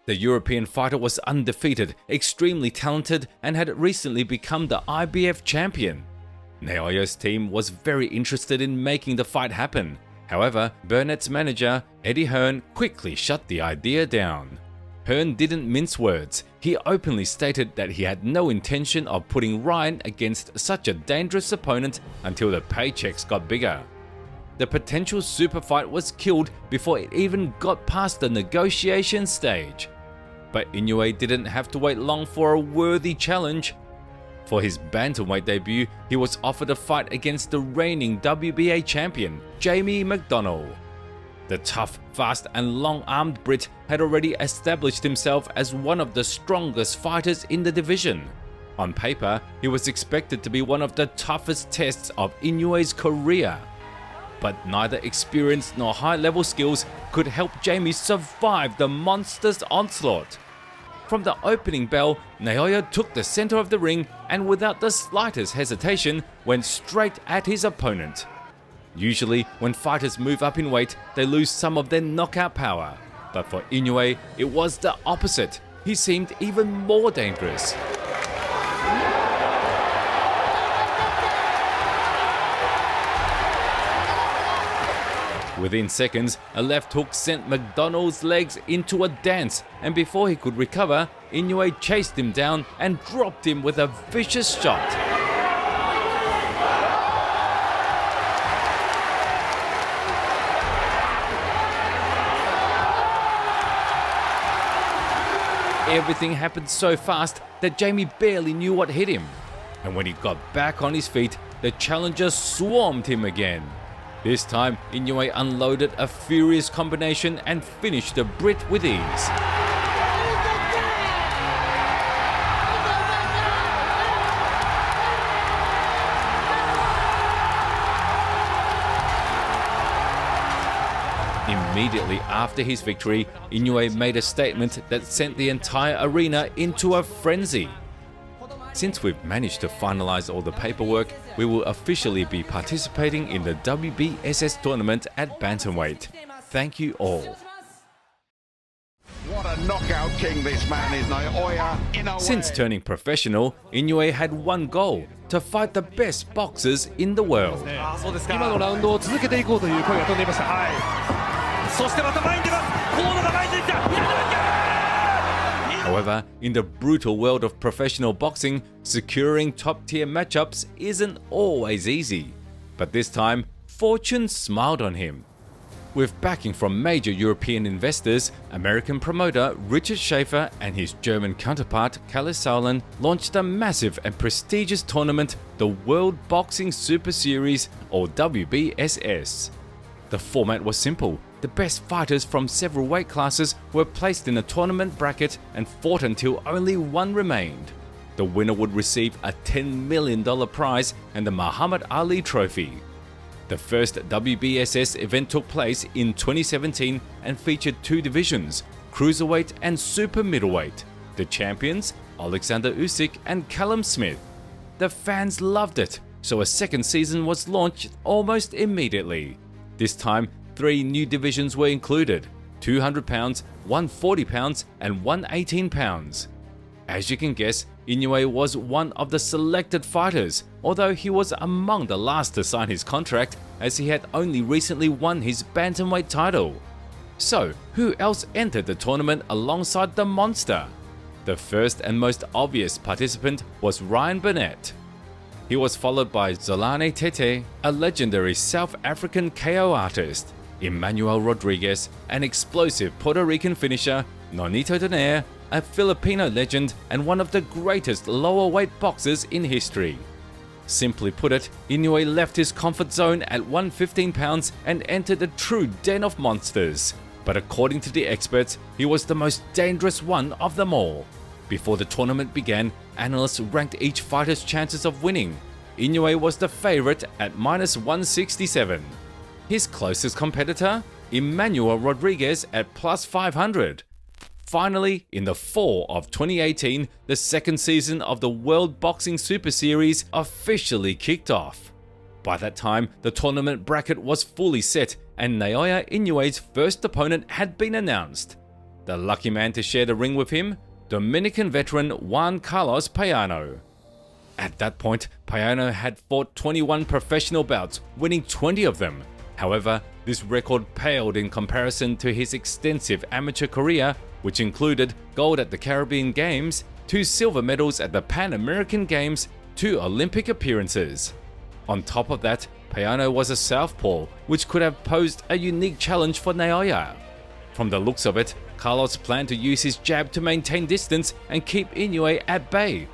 The European fighter was undefeated, extremely talented, and had recently become the IBF champion. Naoya's team was very interested in making the fight happen. However, Burnett's manager, Eddie Hearn, quickly shut the idea down. Hearn didn't mince words. He openly stated that he had no intention of putting Ryan against such a dangerous opponent until the paychecks got bigger. The potential super fight was killed before it even got past the negotiation stage. But Inoue didn't have to wait long for a worthy challenge. For his bantamweight debut, he was offered a fight against the reigning WBA champion, Jamie McDonnell. The tough, fast and long-armed Brit had already established himself as one of the strongest fighters in the division. On paper, he was expected to be one of the toughest tests of Inoue's career. But neither experience nor high-level skills could help Jamie survive the monster's onslaught. From the opening bell, Naoya took the center of the ring and without the slightest hesitation went straight at his opponent. Usually, when fighters move up in weight, they lose some of their knockout power. But for Inoue, it was the opposite. He seemed even more dangerous. Within seconds, a left hook sent McDonnell's legs into a dance, and before he could recover, Inoue chased him down and dropped him with a vicious shot. Everything happened so fast that Jamie barely knew what hit him. And when he got back on his feet, the challenger swarmed him again. This time, Inoue unloaded a furious combination and finished the Brit with ease. Immediately after his victory, Inoue made a statement that sent the entire arena into a frenzy. Since we've managed to finalize all the paperwork, we will officially be participating in the WBSS tournament at bantamweight. Thank you all. What a knockout king this man is, Naoya Inoue. Since turning professional, Inoue had one goal: to fight the best boxers in the world. 今のラウンドを続けていこうという声が飛んでいました。そしてまた前に出ます。河野が前に出てきた。 However, in the brutal world of professional boxing, securing top-tier matchups isn't always easy. But this time, fortune smiled on him. With backing from major European investors, American promoter Richard Schaefer and his German counterpart Kalle Sauerland launched a massive and prestigious tournament, the World Boxing Super Series, or WBSS. The format was simple. The best fighters from several weight classes were placed in a tournament bracket and fought until only one remained. The winner would receive a $10 million prize and the Muhammad Ali Trophy. The first WBSS event took place in 2017 and featured two divisions, cruiserweight and super middleweight. The champions, Alexander Usyk and Callum Smith. The fans loved it, so a second season was launched almost immediately. This time, 3 new divisions were included: 200 pounds, 140 pounds, and 118 pounds. As you can guess, Inoue was one of the selected fighters, although he was among the last to sign his contract as he had only recently won his bantamweight title. So, who else entered the tournament alongside the monster? The first and most obvious participant was Ryan Burnett. He was followed by Zolane Tete, a legendary South African KO artist, Emmanuel Rodriguez, an explosive Puerto Rican finisher, Nonito Donaire, a Filipino legend and one of the greatest lower weight boxers in history. Simply put it, Inoue left his comfort zone at 115 pounds and entered a true den of monsters. But according to the experts, he was the most dangerous one of them all. Before the tournament began, analysts ranked each fighter's chances of winning. Inoue was the favorite at -167. His closest competitor, Emmanuel Rodriguez at +500. Finally, in the fall of 2018, the second season of the World Boxing Super Series officially kicked off. By that time, the tournament bracket was fully set and Naoya Inoue's first opponent had been announced. The lucky man to share the ring with him, Dominican veteran Juan Carlos Payano. At that point, Payano had fought 21 professional bouts, winning 20 of them. However, this record paled in comparison to his extensive amateur career, which included gold at the Caribbean Games, 2 silver medals at the Pan American Games, 2 Olympic appearances. On top of that, Payano was a southpaw, which could have posed a unique challenge for Naoya. From the looks of it, Carlos planned to use his jab to maintain distance and keep Inoue at bay.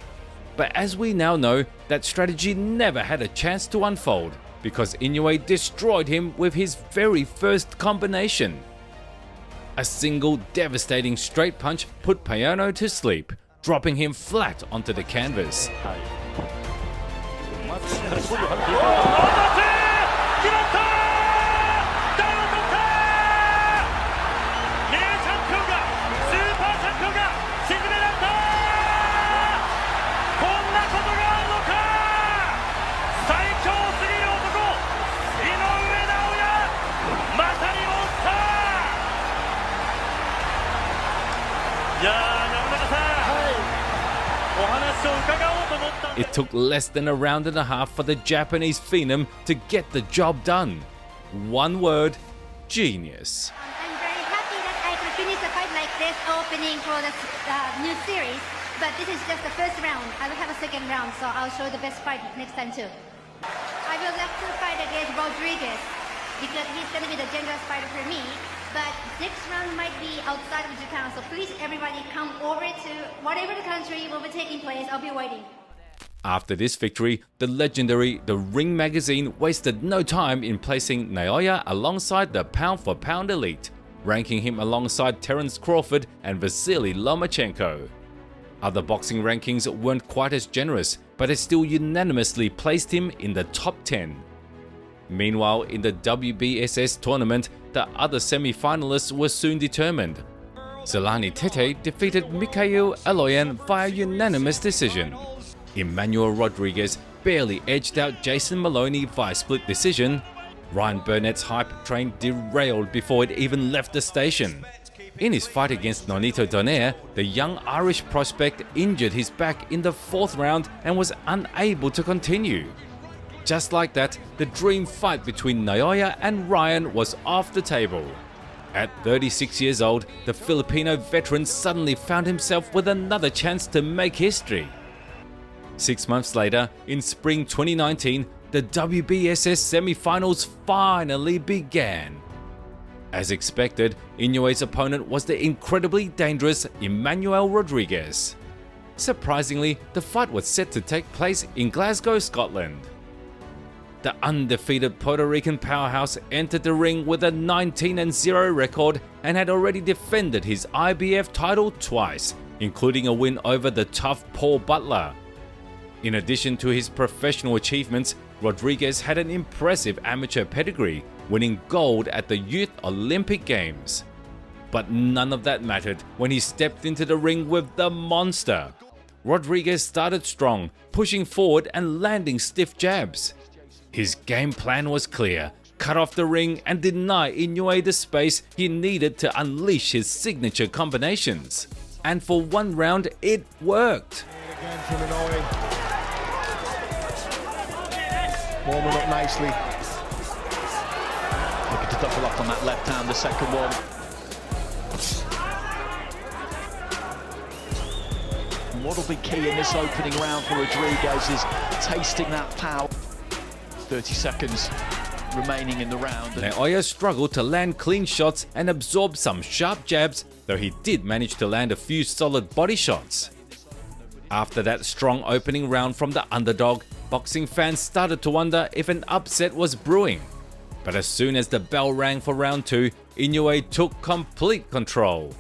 But as we now know, that strategy never had a chance to unfold, because Inoue destroyed him with his very first combination. A single devastating straight punch put Payano to sleep, dropping him flat onto the canvas. It took less than a round and a half for the Japanese phenom to get the job done. One word: genius. I'm very happy that I could finish a fight like this opening for the new series, but this is just the first round. I will have a second round, so I'll show the best fight next time too. I will like to fight against Rodriguez because he's going to be the dangerous fighter for me, but next round might be outside of Japan, so please everybody come over to whatever the country will be taking place. I'll be waiting. After this victory, the legendary The Ring magazine wasted no time in placing Naoya alongside the pound-for-pound elite, ranking him alongside Terence Crawford and Vasily Lomachenko. Other boxing rankings weren't quite as generous, but it still unanimously placed him in the top 10. Meanwhile, in the WBSS tournament, the other semi-finalists were soon determined. Zelani Tete defeated Mikhail Aloyan via unanimous decision. Emmanuel Rodriguez barely edged out Jason Maloney via split decision. Ryan Burnett's hype train derailed before it even left the station. In his fight against Nonito Donaire, the young Irish prospect injured his back in the 4th round and was unable to continue. Just like that, the dream fight between Naoya and Ryan was off the table. At 36 years old, the Filipino veteran suddenly found himself with another chance to make history. 6 months later, in spring 2019, the WBSS semi-finals finally began. As expected, Inoue's opponent was the incredibly dangerous Emmanuel Rodriguez. Surprisingly, the fight was set to take place in Glasgow, Scotland. The undefeated Puerto Rican powerhouse entered the ring with a 19-0 record and had already defended his IBF title twice, including a win over the tough Paul Butler. In addition to his professional achievements, Rodriguez had an impressive amateur pedigree, winning gold at the Youth Olympic Games. But none of that mattered when he stepped into the ring with the monster. Rodriguez started strong, pushing forward and landing stiff jabs. His game plan was clear: cut off the ring and deny Inoue the space he needed to unleash his signature combinations. And for one round, it worked. Again from Inoue. Warming up nicely. Looking to double up on that left hand, the second one. And what'll be key in this opening round for Rodriguez is tasting that power. 30 seconds remaining in the round. Naoya struggled to land clean shots and absorb some sharp jabs, though he did manage to land a few solid body shots. After that strong opening round from the underdog, boxing fans started to wonder if an upset was brewing. But as soon as the bell rang for round 2, Inoue took complete control.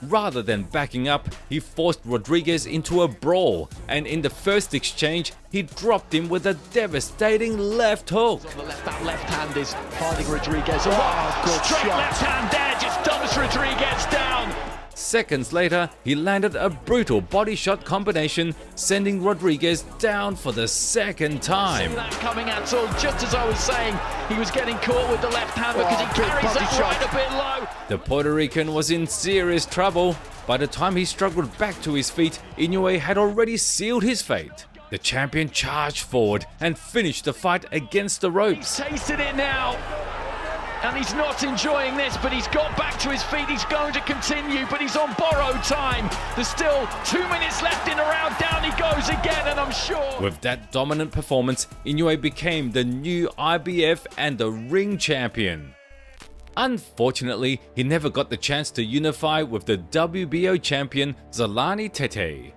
Rather than backing up, he forced Rodriguez into a brawl, and in the first exchange, he dropped him with a devastating left hook. That left hand is finding Rodriguez. Oh, good Straight shot. left hand there, just dumps Rodriguez down. Seconds later, he landed a brutal body shot combination, sending Rodriguez down for the second time. See that coming at all, just as I was saying, he was getting caught with the left hand because he carries that right a bit low. The Puerto Rican was in serious trouble. By the time he struggled back to his feet, Inoue had already sealed his fate. The champion charged forward and finished the fight against the ropes. He's tasted it now. And he's not enjoying this, but he's got back to his feet. He's going to continue, but he's on borrowed time. There's still 2 minutes left in the round. Down he goes again, and I'm sure. With that dominant performance, Inoue became the new IBF and the ring champion. Unfortunately, he never got the chance to unify with the WBO champion Zolani Tete.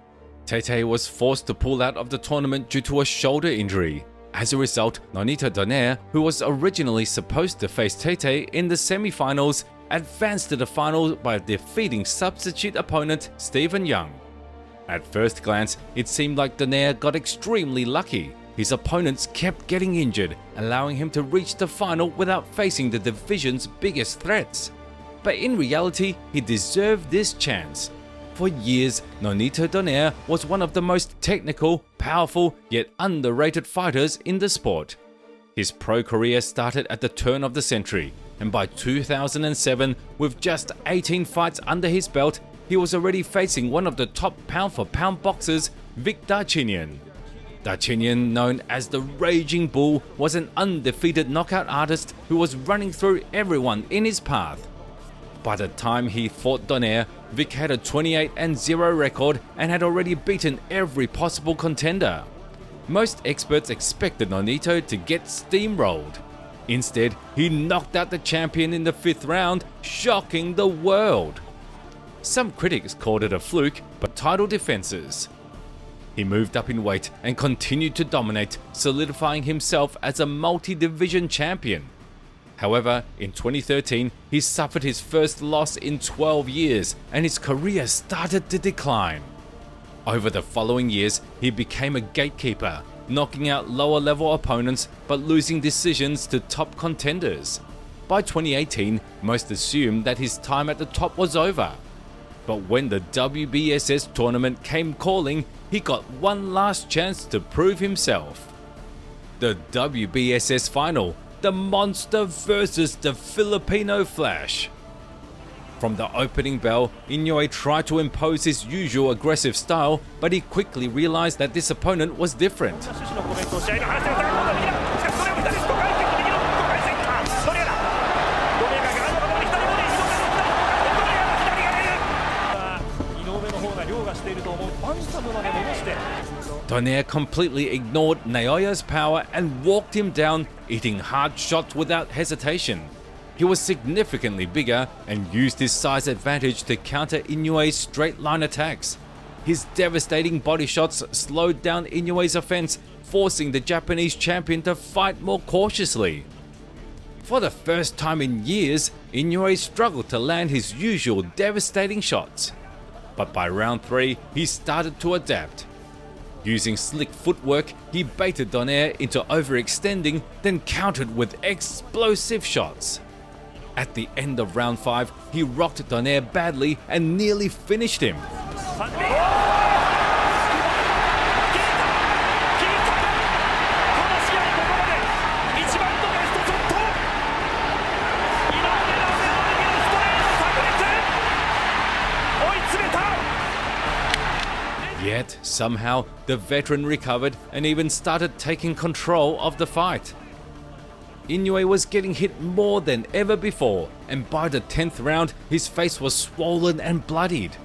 Tete was forced to pull out of the tournament due to a shoulder injury. As a result, Nonito Donaire, who was originally supposed to face Tete in the semi-finals, advanced to the final by defeating substitute opponent Stephen Young. At first glance, it seemed like Donaire got extremely lucky. His opponents kept getting injured, allowing him to reach the final without facing the division's biggest threats. But in reality, he deserved this chance. For years, Nonito Donaire was one of the most technical, powerful, yet underrated fighters in the sport. His pro career started at the turn of the century, and by 2007, with just 18 fights under his belt, he was already facing one of the top pound-for-pound boxers, Vic Darchinyan. Darchinyan, known as the Raging Bull, was an undefeated knockout artist who was running through everyone in his path. By the time he fought Donaire, Vic had a 28-0 record and had already beaten every possible contender. Most experts expected Nonito to get steamrolled. Instead, he knocked out the champion in the 5th round, shocking the world. Some critics called it a fluke, but title defenses. He moved up in weight and continued to dominate, solidifying himself as a multi-division champion. However, in 2013, he suffered his first loss in 12 years and his career started to decline. Over the following years, he became a gatekeeper, knocking out lower-level opponents but losing decisions to top contenders. By 2018, most assumed that his time at the top was over. But when the WBSS tournament came calling, he got one last chance to prove himself. The WBSS final, the Monster versus the Filipino Flash. From the opening bell, Inoue tried to impose his usual aggressive style, but he quickly realized that this opponent was different. Donaire completely ignored Naoya's power and walked him down, eating hard shots without hesitation. He was significantly bigger and used his size advantage to counter Inoue's straight-line attacks. His devastating body shots slowed down Inoue's offense, forcing the Japanese champion to fight more cautiously. For the first time in years, Inoue struggled to land his usual devastating shots. But by round 3, he started to adapt. Using slick footwork, he baited Donaire into overextending, then countered with explosive shots. At the end of round 5, he rocked Donaire badly and nearly finished him. Yet, somehow, the veteran recovered and even started taking control of the fight. Inoue was getting hit more than ever before, and by the 10th round, his face was swollen and bloodied.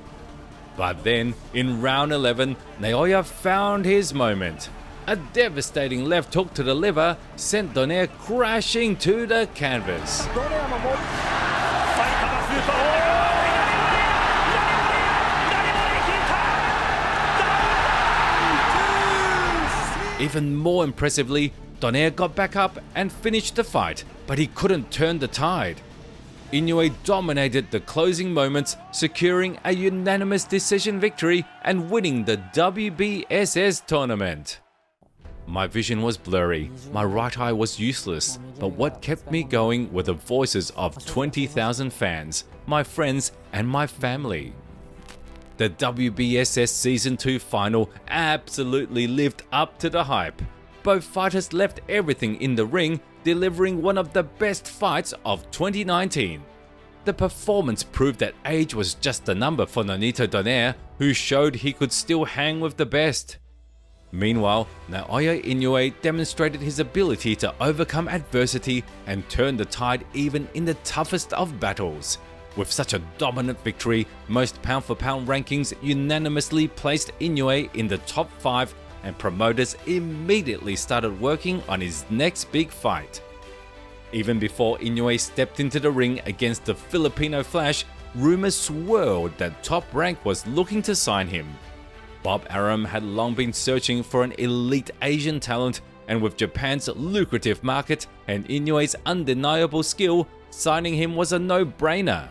But then, in round 11, Naoya found his moment. A devastating left hook to the liver sent Donaire crashing to the canvas. Even more impressively, Donaire got back up and finished the fight, but he couldn't turn the tide. Inoue dominated the closing moments, securing a unanimous decision victory and winning the WBSS tournament. My vision was blurry, my right eye was useless, but what kept me going were the voices of 20,000 fans, my friends and my family. The WBSS Season 2 final absolutely lived up to the hype. Both fighters left everything in the ring, delivering one of the best fights of 2019. The performance proved that age was just a number for Nonito Donaire, who showed he could still hang with the best. Meanwhile, Naoya Inoue demonstrated his ability to overcome adversity and turn the tide even in the toughest of battles. With such a dominant victory, most pound-for-pound rankings unanimously placed Inoue in the top 5, and promoters immediately started working on his next big fight. Even before Inoue stepped into the ring against the Filipino Flash, rumors swirled that Top Rank was looking to sign him. Bob Arum had long been searching for an elite Asian talent, and with Japan's lucrative market and Inoue's undeniable skill, signing him was a no-brainer.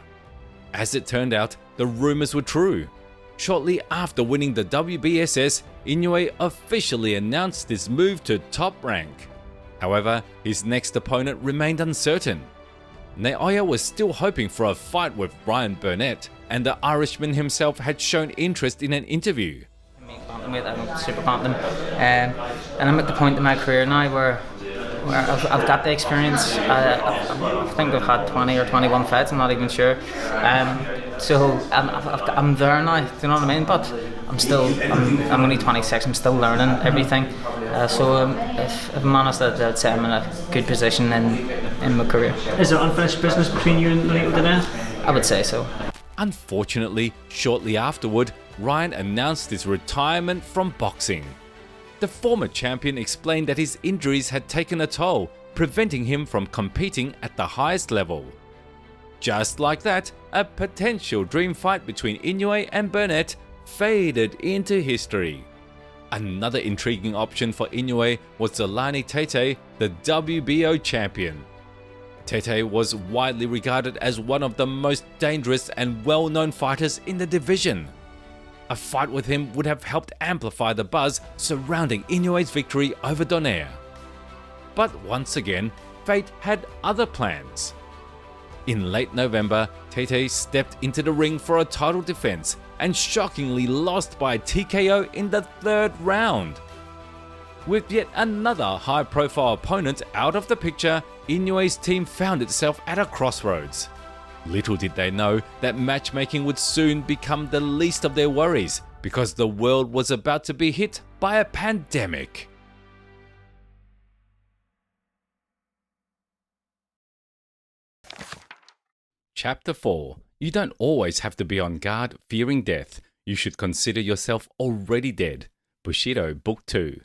As it turned out, the rumors were true. Shortly after winning the WBSS, Inoue officially announced his move to Top Rank. However, his next opponent remained uncertain. Naoya was still hoping for a fight with Ryan Burnett, and the Irishman himself had shown interest in an interview. I'm super confident, and I'm at the point in my career now where I've got the experience. I think I've had 20 or 21 fights, I'm not even sure. So I'm there now, do you know what I mean? But I'm only 26, I'm still learning everything. So if I'm honest, I'd say I'm in a good position in my career. Is there unfinished business between you and Nonito Donaire? I would say so. Unfortunately, shortly afterward, Ryan announced his retirement from boxing. The former champion explained that his injuries had taken a toll, preventing him from competing at the highest level. Just like that, a potential dream fight between Inoue and Burnett faded into history. Another intriguing option for Inoue was Zolani Tete, the WBO champion. Tete was widely regarded as one of the most dangerous and well-known fighters in the division. A fight with him would have helped amplify the buzz surrounding Inoue's victory over Donaire. But once again, fate had other plans. In late November, Tete stepped into the ring for a title defense and shockingly lost by TKO in the 3rd round. With yet another high-profile opponent out of the picture, Inoue's team found itself at a crossroads. Little did they know that matchmaking would soon become the least of their worries, because the world was about to be hit by a pandemic. Chapter 4. You don't always have to be on guard fearing death. You should consider yourself already dead. Bushido Book 2.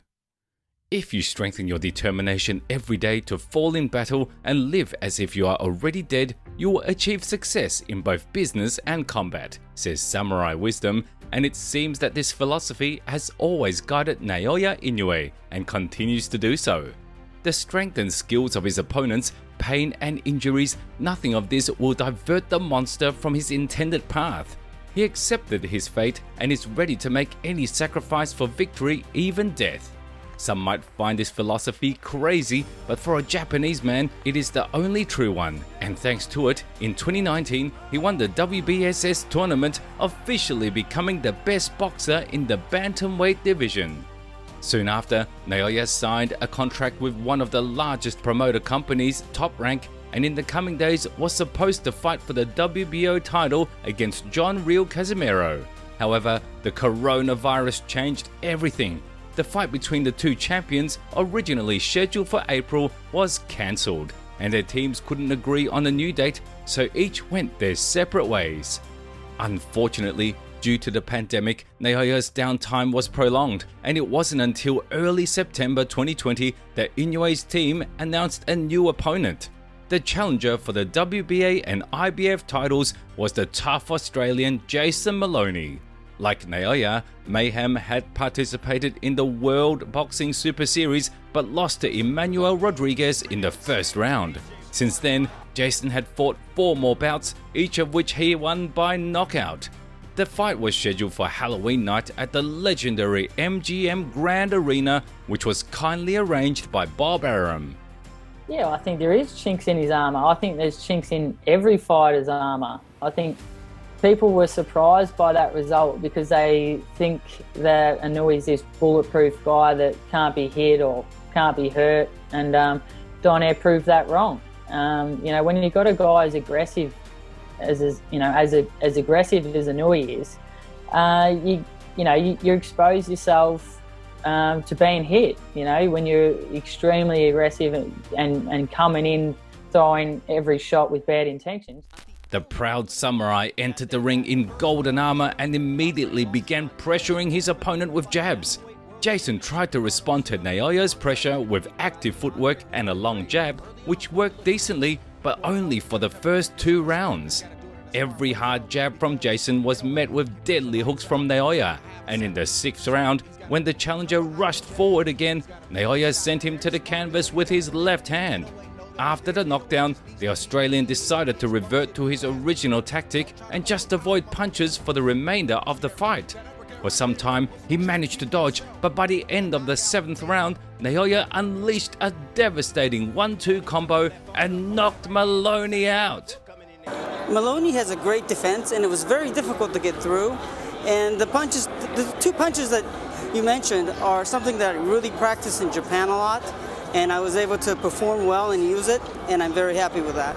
If you strengthen your determination every day to fall in battle and live as if you are already dead, you will achieve success in both business and combat, says Samurai Wisdom, and it seems that this philosophy has always guided Naoya Inoue and continues to do so. The strength and skills of his opponents, pain and injuries, nothing of this will divert the monster from his intended path. He accepted his fate and is ready to make any sacrifice for victory, even death. Some might find this philosophy crazy, but for a Japanese man, it is the only true one, and thanks to it, in 2019, he won the WBSS tournament, officially becoming the best boxer in the bantamweight division. Soon after, Naoya signed a contract with one of the largest promoter companies, Top Rank, and in the coming days was supposed to fight for the WBO title against John Real Casimiro. However, the coronavirus changed everything. The fight between the two champions, originally scheduled for April, was cancelled, and their teams couldn't agree on a new date, so each went their separate ways. Unfortunately, due to the pandemic, Naoya's downtime was prolonged, and it wasn't until early September 2020 that Inoue's team announced a new opponent. The challenger for the WBA and IBF titles was the tough Australian Jason Maloney. Like Naoya, Mayhem had participated in the World Boxing Super Series but lost to Emmanuel Rodriguez in the 1st round. Since then, Jason had fought 4 more bouts, each of which he won by knockout. The fight was scheduled for Halloween night at the legendary MGM Grand Arena, which was kindly arranged by Bob Arum. Yeah, I think there is chinks in his armour. I think there's chinks in every fighter's armour. I think people were surprised by that result because they think that Inoue is this bulletproof guy that can't be hit or can't be hurt, and Donaire proved that wrong. You know, when you've got a guy as aggressive as aggressive as Inoue is, you expose yourself to being hit. You know, when you're extremely aggressive and coming in, throwing every shot with bad intentions. The proud samurai entered the ring in golden armor and immediately began pressuring his opponent with jabs. Jason tried to respond to Naoya's pressure with active footwork and a long jab, which worked decently, but only for the first 2 rounds. Every hard jab from Jason was met with deadly hooks from Naoya, and in the 6th round, when the challenger rushed forward again, Naoya sent him to the canvas with his left hand. After the knockdown, the Australian decided to revert to his original tactic and just avoid punches for the remainder of the fight. For some time, he managed to dodge, but by the end of the 7th round, Naoya unleashed a devastating 1-2 combo and knocked Maloney out. Maloney has a great defense, and it was very difficult to get through. And the 2 punches that you mentioned are something that I really practice in Japan a lot, and I was able to perform well and use it, and I'm very happy with that.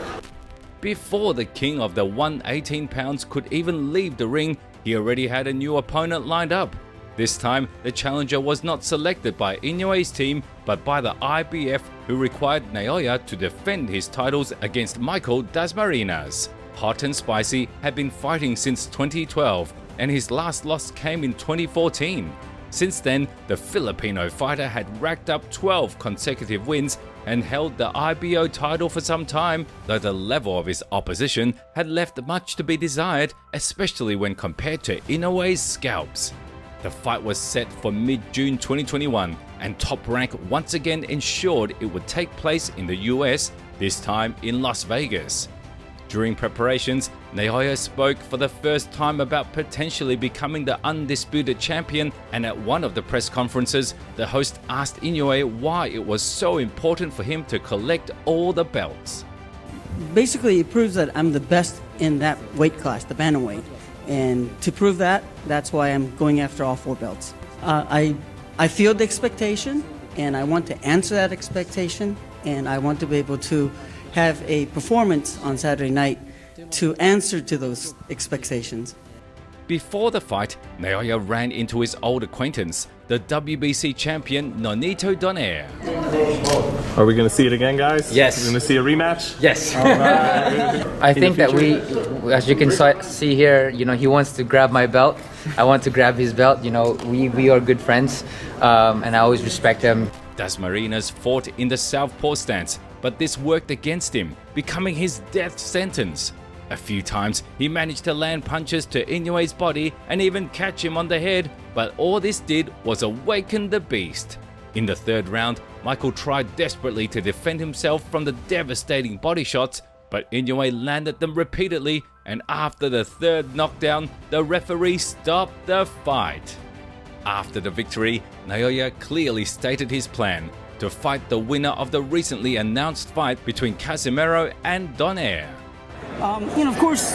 Before the king of the 118 pounds could even leave the ring, he already had a new opponent lined up. This time, the challenger was not selected by Inoue's team, but by the IBF, who required Naoya to defend his titles against Michael Dasmariñas. Hot and Spicy had been fighting since 2012, and his last loss came in 2014. Since then, the Filipino fighter had racked up 12 consecutive wins and held the IBO title for some time, though the level of his opposition had left much to be desired, especially when compared to Inoue's scalps. The fight was set for mid-June 2021, and Top Rank once again ensured it would take place in the US, this time in Las Vegas. During preparations, Naoya spoke for the first time about potentially becoming the undisputed champion, and at one of the press conferences, the host asked Inoue why it was so important for him to collect all the belts. Basically, it proves that I'm the best in that weight class, the bantamweight. And to prove that, that's why I'm going after all 4 belts. I feel the expectation, and I want to answer that expectation, and I want to be able to have a performance on Saturday night to answer to those expectations. Before the fight, Naoya ran into his old acquaintance, the WBC champion Nonito Donaire. Are we going to see it again, guys? Yes. We're going to see a rematch? Yes. All right. I think that as you can see here, you know, he wants to grab my belt. I want to grab his belt. You know, we are good friends, and I always respect him. Dasmariñas fought in the southpaw stance, but this worked against him, becoming his death sentence. A few times, he managed to land punches to Inoue's body and even catch him on the head, but all this did was awaken the beast. In the 3rd round, Michael tried desperately to defend himself from the devastating body shots, but Inoue landed them repeatedly, and after the 3rd knockdown, the referee stopped the fight. After the victory, Naoya clearly stated his plan: to fight the winner of the recently announced fight between Casimero and Donaire. Of course,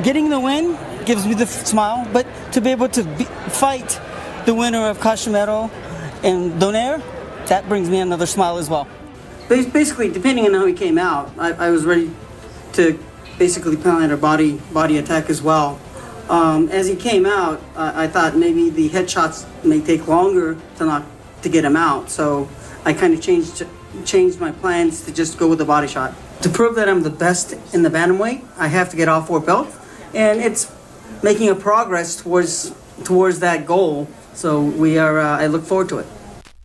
getting the win gives me the smile, but to be able to fight the winner of Casimero and Donaire, that brings me another smile as well. Basically, depending on how he came out, I was ready to basically plan a body attack as well. As he came out, I thought maybe the headshots may take longer to get him out, so I kind of changed my plans to just go with the body shot. To prove that I'm the best in the bantamweight, I have to get all 4 belts, and it's making a progress towards that goal. So I look forward to it.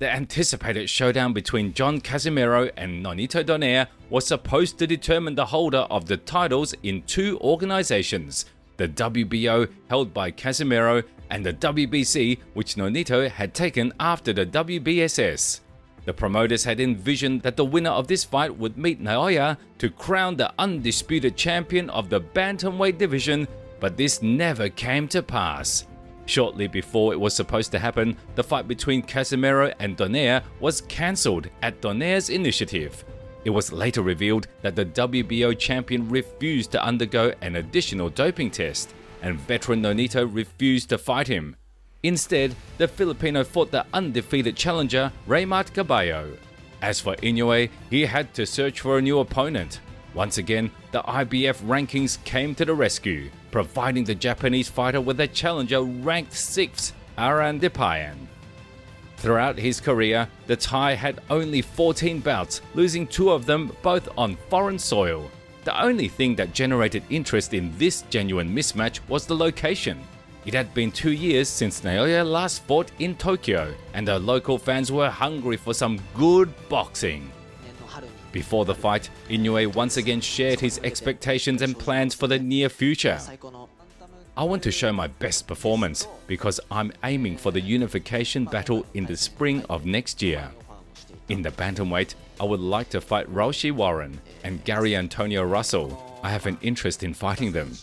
The anticipated showdown between John Casimero and Nonito Donaire was supposed to determine the holder of the titles in 2 organizations: the WBO, held by Casimero, and the WBC, which Nonito had taken after the WBSS. The promoters had envisioned that the winner of this fight would meet Naoya to crown the undisputed champion of the bantamweight division, but this never came to pass. Shortly before it was supposed to happen, the fight between Casimero and Donaire was cancelled at Donaire's initiative. It was later revealed that the WBO champion refused to undergo an additional doping test, and veteran Nonito refused to fight him. Instead, the Filipino fought the undefeated challenger Raymart Caballo. As for Inoue, he had to search for a new opponent. Once again, the IBF rankings came to the rescue, providing the Japanese fighter with a challenger ranked 6th, Aran Depayan. Throughout his career, the Thai had only 14 bouts, losing 2 of them both on foreign soil. The only thing that generated interest in this genuine mismatch was the location. It had been 2 years since Naoya last fought in Tokyo, and the local fans were hungry for some good boxing. Before the fight, Inoue once again shared his expectations and plans for the near future. I want to show my best performance because I'm aiming for the unification battle in the spring of next year. In the bantamweight, I would like to fight Raushi Warren and Gary Antonio Russell. I have an interest in fighting them.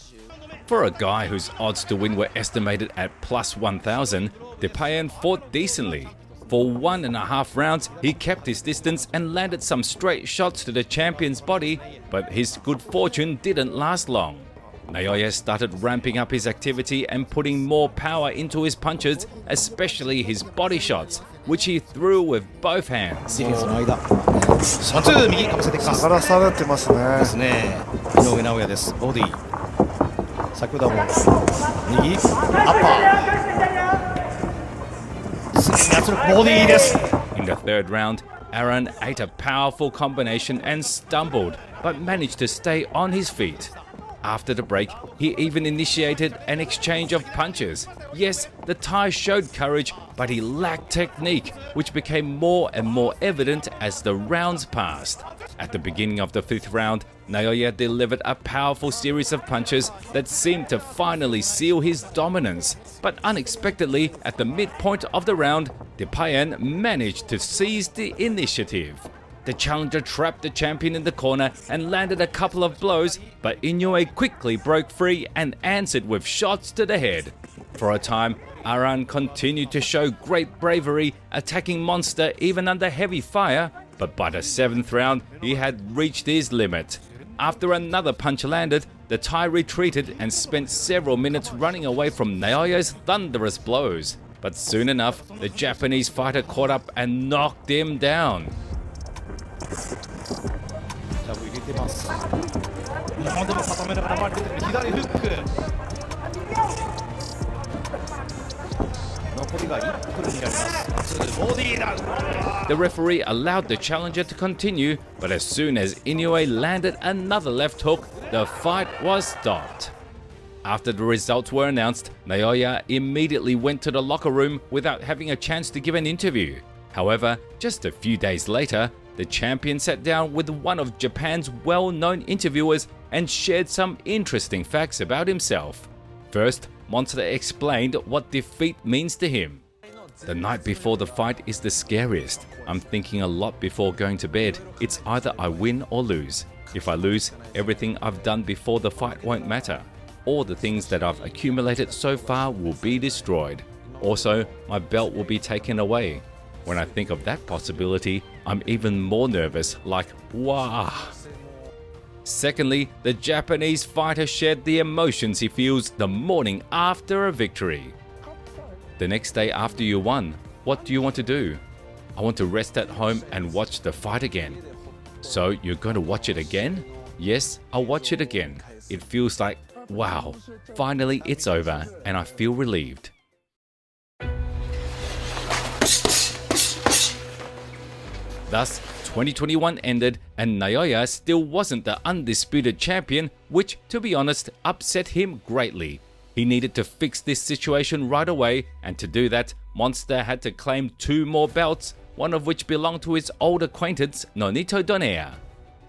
For a guy whose odds to win were estimated at plus 1,000, Depayan fought decently. For 1.5 rounds, he kept his distance and landed some straight shots to the champion's body, but his good fortune didn't last long. Naoya started ramping up his activity and putting more power into his punches, especially his body shots, which he threw with both hands. 逆らされてますね。ですね。井上尚弥です。ボディ。先ほども右アッパー。圧力ボディです。In the third round, Aran ate a powerful combination and stumbled, but managed to stay on his feet. After the break, he even initiated an exchange of punches. Yes, the Thai showed courage, but he lacked technique, which became more and more evident as the rounds passed. At the beginning of the 5th round, Naoya delivered a powerful series of punches that seemed to finally seal his dominance. But unexpectedly, at the midpoint of the round, Depayan managed to seize the initiative. The challenger trapped the champion in the corner and landed a couple of blows, but Inoue quickly broke free and answered with shots to the head. For a time, Aran continued to show great bravery, attacking Monster even under heavy fire, but by the 7th round, he had reached his limit. After another punch landed, the Thai retreated and spent several minutes running away from Naoya's thunderous blows. But soon enough, the Japanese fighter caught up and knocked him down. ジャブ入れてます。日本でも固めながら前に出てくる左フック。残りが1分になります。ボディーだ。The referee allowed the challenger to continue, but as soon as Inoue landed another left hook, the fight was stopped. After the results were announced, Naoya immediately went to the locker room without having a chance to give an interview. However, just a few days later, the champion sat down with one of Japan's well-known interviewers and shared some interesting facts about himself. First, Monster explained what defeat means to him. The night before the fight is the scariest. I'm thinking a lot before going to bed. It's either I win or lose. If I lose, everything I've done before the fight won't matter. All the things that I've accumulated so far will be destroyed. Also, my belt will be taken away. When I think of that possibility, I'm even more nervous, like, wow. Secondly, the Japanese fighter shared the emotions he feels the morning after a victory. The next day after you won, what do you want to do? I want to rest at home and watch the fight again. So you're going to watch it again? Yes, I'll watch it again. It feels like, wow, finally it's over and I feel relieved. Thus, 2021 ended and Naoya still wasn't the undisputed champion, which, to be honest, upset him greatly. He needed to fix this situation right away, and to do that, Monster had to claim 2 more belts, one of which belonged to his old acquaintance Nonito Donaire.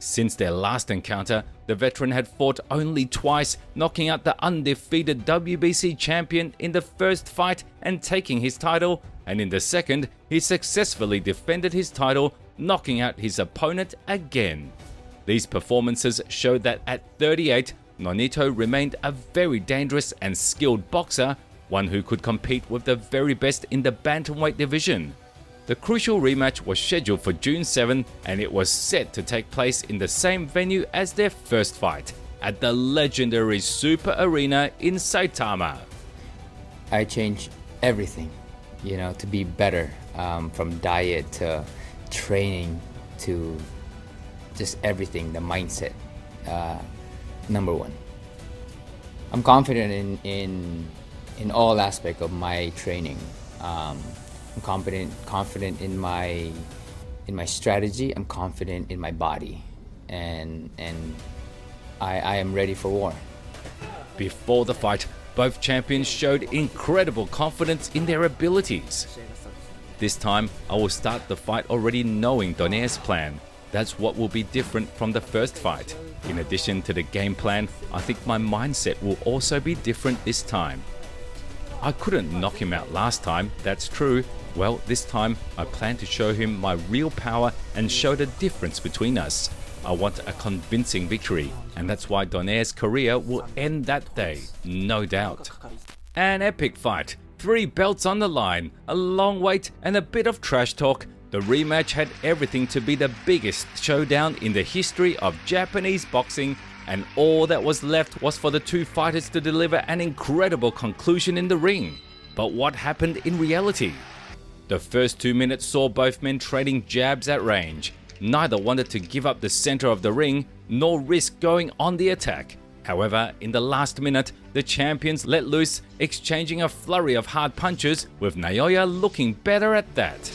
Since their last encounter, the veteran had fought only twice, knocking out the undefeated WBC champion in the first fight and taking his title, and in the second, he successfully defended his title, knocking out his opponent again. These performances showed that at 38, Nonito remained a very dangerous and skilled boxer, one who could compete with the very best in the bantamweight division. The crucial rematch was scheduled for June 7 and it was set to take place in the same venue as their first fight, at the legendary Super Arena in Saitama. I changed everything, you know, to be better, from diet to training to just everything, the mindset. Number one, I'm confident in all aspects of my training. I'm confident in my strategy. I'm confident in my body, and I am ready for war. Before the fight, both champions showed incredible confidence in their abilities. This time, I will start the fight already knowing Donaire's plan. That's what will be different from the first fight. In addition to the game plan, I think my mindset will also be different this time. I couldn't knock him out last time, that's true. Well, this time I plan to show him my real power and show the difference between us. I want a convincing victory, and that's why Donaire's career will end that day, no doubt. An epic fight, 3 belts on the line, a long wait and a bit of trash talk. The rematch had everything to be the biggest showdown in the history of Japanese boxing, and all that was left was for the two fighters to deliver an incredible conclusion in the ring. But what happened in reality? The first 2 minutes saw both men trading jabs at range. Neither wanted to give up the center of the ring, nor risk going on the attack. However, in the last minute, the champions let loose, exchanging a flurry of hard punches, with Naoya looking better at that.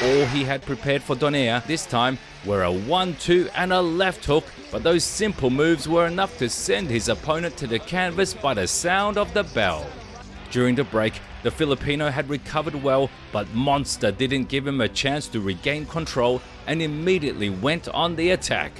All he had prepared for Donaire this time were a 1-2 and a left hook, but those simple moves were enough to send his opponent to the canvas by the sound of the bell. During the break, the Filipino had recovered well, but Monster didn't give him a chance to regain control and immediately went on the attack.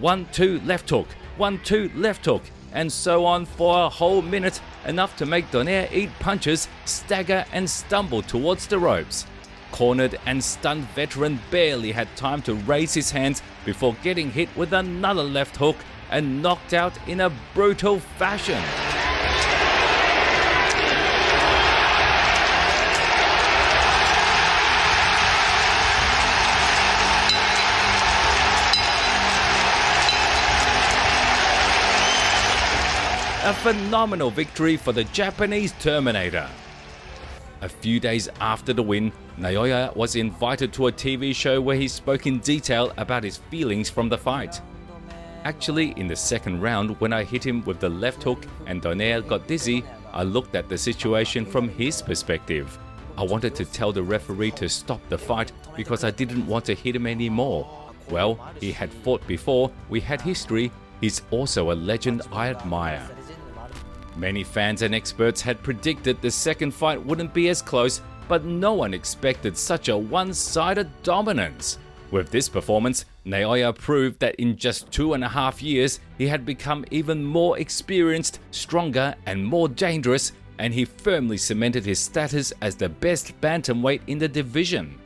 1-2 left hook, 1-2 left hook, and so on for a whole minute, enough to make Donaire eat punches, stagger and stumble towards the ropes. Cornered and stunned veteran barely had time to raise his hands before getting hit with another left hook and knocked out in a brutal fashion. A phenomenal victory for the Japanese Terminator. A few days after the win, Naoya was invited to a TV show where he spoke in detail about his feelings from the fight. Actually, in the second round, when I hit him with the left hook and Donaire got dizzy, I looked at the situation from his perspective. I wanted to tell the referee to stop the fight because I didn't want to hit him anymore. Well, he had fought before, we had history, he's also a legend I admire. Many fans and experts had predicted the second fight wouldn't be as close, but no one expected such a one-sided dominance. With this performance, Naoya proved that in just 2.5 years, he had become even more experienced, stronger and more dangerous, and he firmly cemented his status as the best bantamweight in the division.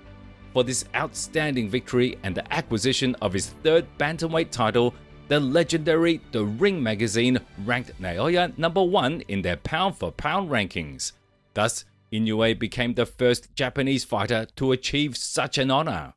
For this outstanding victory and the acquisition of his third bantamweight title, the legendary The Ring magazine ranked Naoya number 1 in their pound-for-pound rankings. Thus, Inoue became the first Japanese fighter to achieve such an honor.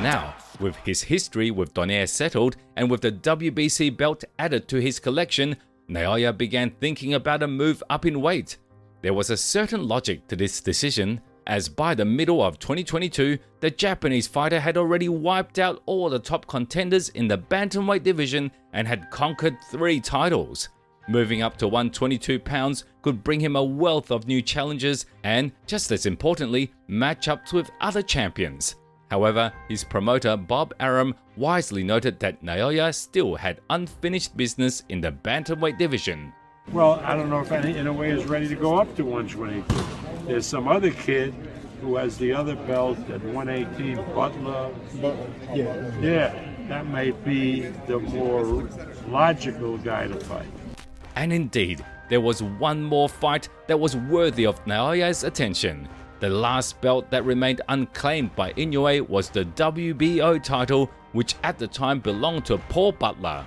Now, with his history with Donaire settled and with the WBC belt added to his collection, Naoya began thinking about a move up in weight. There was a certain logic to this decision, as by the middle of 2022, the Japanese fighter had already wiped out all the top contenders in the bantamweight division and had conquered 3 titles. Moving up to 122 pounds could bring him a wealth of new challenges and, just as importantly, matchups with other champions. However, his promoter Bob Arum wisely noted that Naoya still had unfinished business in the bantamweight division. Well, I don't know if Inoue is ready to go up to 122. There's some other kid who has the other belt at 118, Butler. Yeah, that may be the more logical guy to fight. And indeed, there was one more fight that was worthy of Naoya's attention. The last belt that remained unclaimed by Inoue was the WBO title, which at the time belonged to Paul Butler.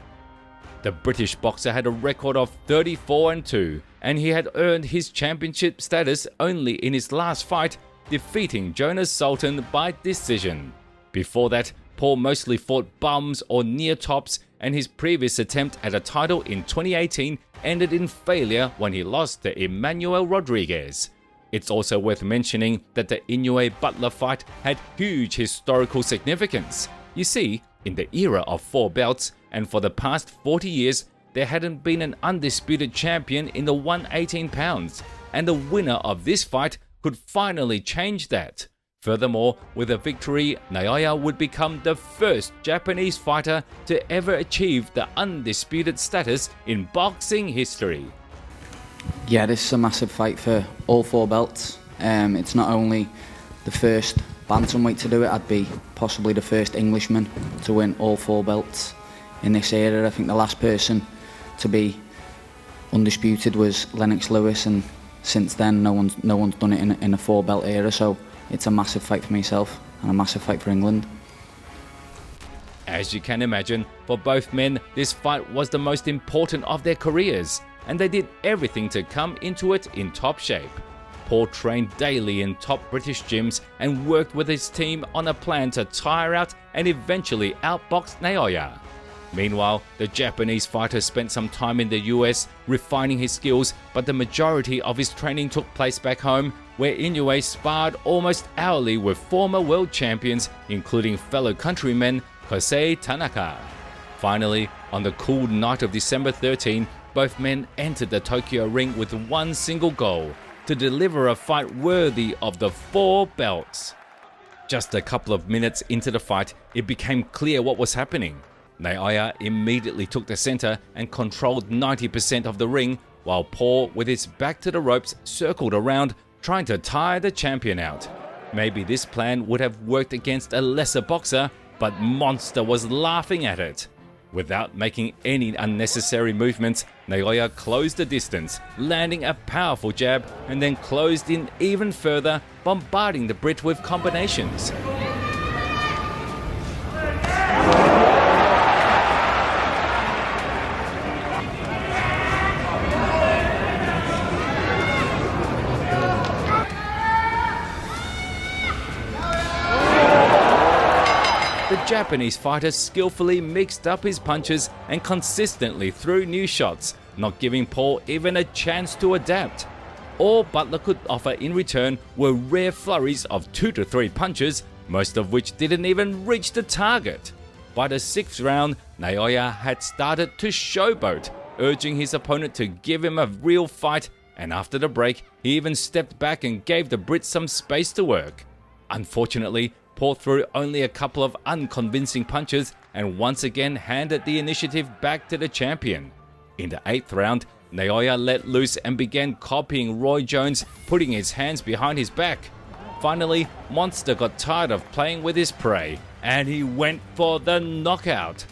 The British boxer had a record of 34-2, and he had earned his championship status only in his last fight, defeating Jonas Sultan by decision. Before that, Paul mostly fought bums or near tops, and his previous attempt at a title in 2018 ended in failure when he lost to Emmanuel Rodriguez. It's also worth mentioning that the Inoue-Butler fight had huge historical significance. You see, in the era of 4 belts, and for the past 40 years, there hadn't been an undisputed champion in the 118 pounds, and the winner of this fight could finally change that. Furthermore, with a victory, Naoya would become the first Japanese fighter to ever achieve the undisputed status in boxing history. Yeah, this is a massive fight for all 4 belts. It's not only the first bantamweight to do it, I'd be possibly the first Englishman to win all 4 belts in this era. I think the last person to be undisputed was Lennox Lewis, and since then no one's done it in a 4 belt era, so it's a massive fight for myself and a massive fight for England. As you can imagine, for both men, this fight was the most important of their careers, and they did everything to come into it in top shape. Paul trained daily in top British gyms and worked with his team on a plan to tire out and eventually outbox Naoya. Meanwhile, the Japanese fighter spent some time in the US refining his skills, but the majority of his training took place back home, where Inoue sparred almost hourly with former world champions, including fellow countryman Jose Tanaka. Finally, on the cool night of December 13, both men entered the Tokyo ring with one single goal: to deliver a fight worthy of the 4 belts. Just a couple of minutes into the fight, it became clear what was happening. Naoya immediately took the center and controlled 90% of the ring, while Paul, with his back to the ropes, circled around, trying to tire the champion out. Maybe this plan would have worked against a lesser boxer, but Monster was laughing at it. Without making any unnecessary movements, Naoya closed the distance, landing a powerful jab, and then closed in even further, bombarding the Brit with combinations. The Japanese fighter skillfully mixed up his punches and consistently threw new shots, not giving Paul even a chance to adapt. All Butler could offer in return were rare flurries of 2 to 3 punches, most of which didn't even reach the target. By the 6th round, Naoya had started to showboat, urging his opponent to give him a real fight, and after the break, he even stepped back and gave the Brit some space to work. Unfortunately, Paul threw only a couple of unconvincing punches and once again handed the initiative back to the champion. In the 8th round, Naoya let loose and began copying Roy Jones, putting his hands behind his back. Finally, Monster got tired of playing with his prey, and he went for the knockout.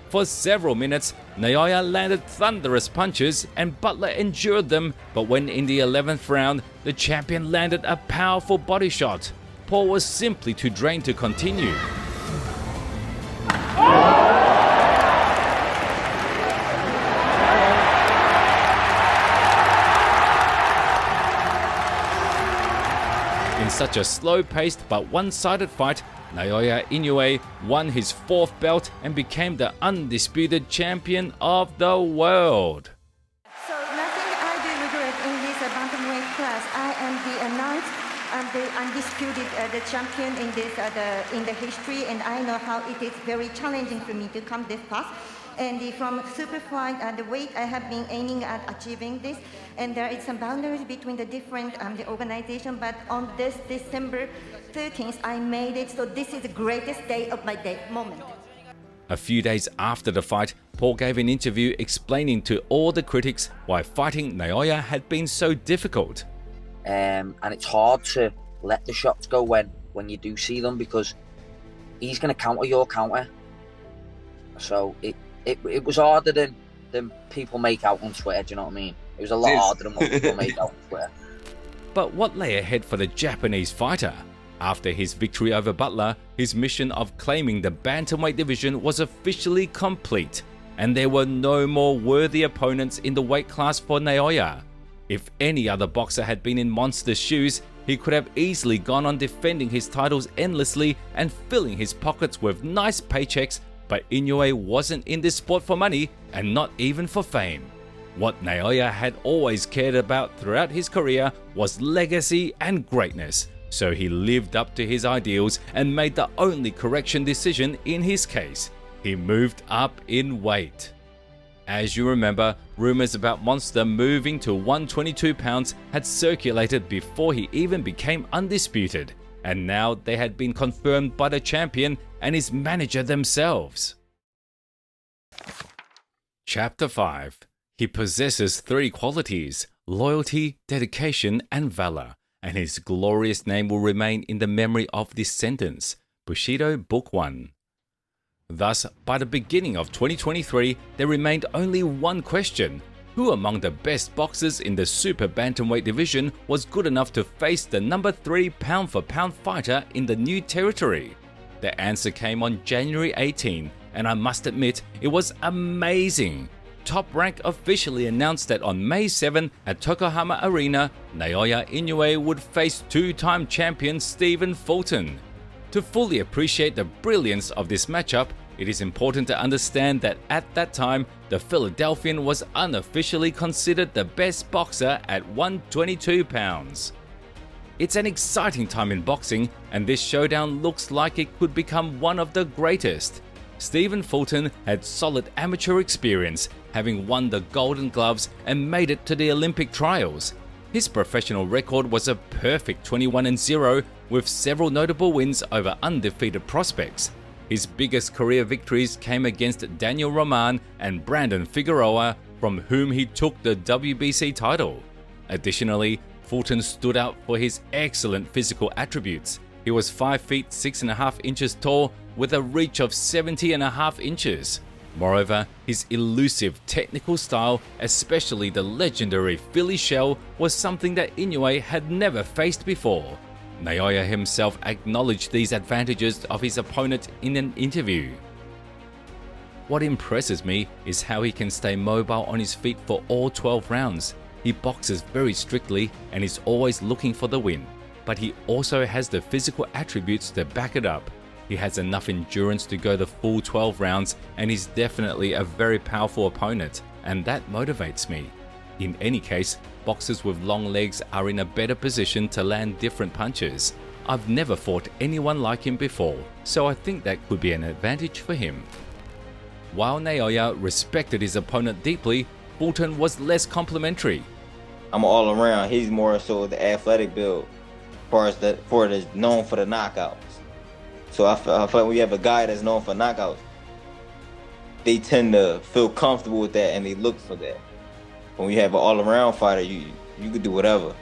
For several minutes, Naoya landed thunderous punches and Butler endured them, but when in the 11th round, the champion landed a powerful body shot, Paul was simply too drained to continue. In such a slow-paced but one-sided fight, Naoya Inoue won his 4th belt and became the undisputed champion of the world. So nothing I do regret in this bantamweight class. I am the undisputed the champion in this in the history, and I know how it is very challenging for me to come this fast. And from superfly the weight I have been aiming at achieving this, and there is some boundaries between the different the organization. But on this December 13th, I made it. So this is the greatest day of my moment. A few days after the fight, Paul gave an interview explaining to all the critics why fighting Naoya had been so difficult. And it's hard to let the shots go when you do see them, because he's going to counter your counter. So it was harder than people make out on Twitter, do you know what I mean? It was a lot harder than what people make out on Twitter. But what lay ahead for the Japanese fighter? After his victory over Butler, his mission of claiming the bantamweight division was officially complete, and there were no more worthy opponents in the weight class for Naoya. If any other boxer had been in Monster's shoes, he could have easily gone on defending his titles endlessly and filling his pockets with nice paychecks, but Inoue wasn't in this sport for money and not even for fame. What Naoya had always cared about throughout his career was legacy and greatness, so he lived up to his ideals and made the only correction decision in his case. He moved up in weight. As you remember, rumors about Monster moving to 122 pounds had circulated before he even became undisputed, and now they had been confirmed by the champion and his manager themselves. Chapter 5. He possesses 3 qualities: loyalty, dedication, and valor, and his glorious name will remain in the memory of descendants. Bushido Book 1. Thus, by the beginning of 2023, there remained only one question: who among the best boxers in the super bantamweight division was good enough to face the number 3 pound-for-pound fighter in the new territory? The answer came on January 18, and I must admit, it was amazing. Top Rank officially announced that on May 7 at Yokohama Arena, Naoya Inoue would face 2-time champion Stephen Fulton. To fully appreciate the brilliance of this matchup, it is important to understand that at that time, the Philadelphian was unofficially considered the best boxer at 122 pounds. It's an exciting time in boxing, and this showdown looks like it could become one of the greatest. Stephen Fulton had solid amateur experience, having won the Golden Gloves and made it to the Olympic trials. His professional record was a perfect 21-0, with several notable wins over undefeated prospects. His biggest career victories came against Daniel Roman and Brandon Figueroa, from whom he took the WBC title. Additionally, Fulton stood out for his excellent physical attributes. He was 5 feet 6.5 inches tall with a reach of 70.5 inches. Moreover, his elusive technical style, especially the legendary Philly shell, was something that Inoue had never faced before. Naoya himself acknowledged these advantages of his opponent in an interview. What impresses me is how he can stay mobile on his feet for all 12 rounds. He boxes very strictly and is always looking for the win, but he also has the physical attributes to back it up. He has enough endurance to go the full 12 rounds, and he's definitely a very powerful opponent, and that motivates me. In any case, boxers with long legs are in a better position to land different punches. I've never fought anyone like him before, so I think that could be an advantage for him. While Naoya respected his opponent deeply, Fulton was less complimentary. I'm all around. He's more so the athletic build, as far as known for the knockouts. So I feel like when you have a guy that's known for knockouts, they tend to feel comfortable with that and they look for that. When you have an all-around fighter, you can do whatever,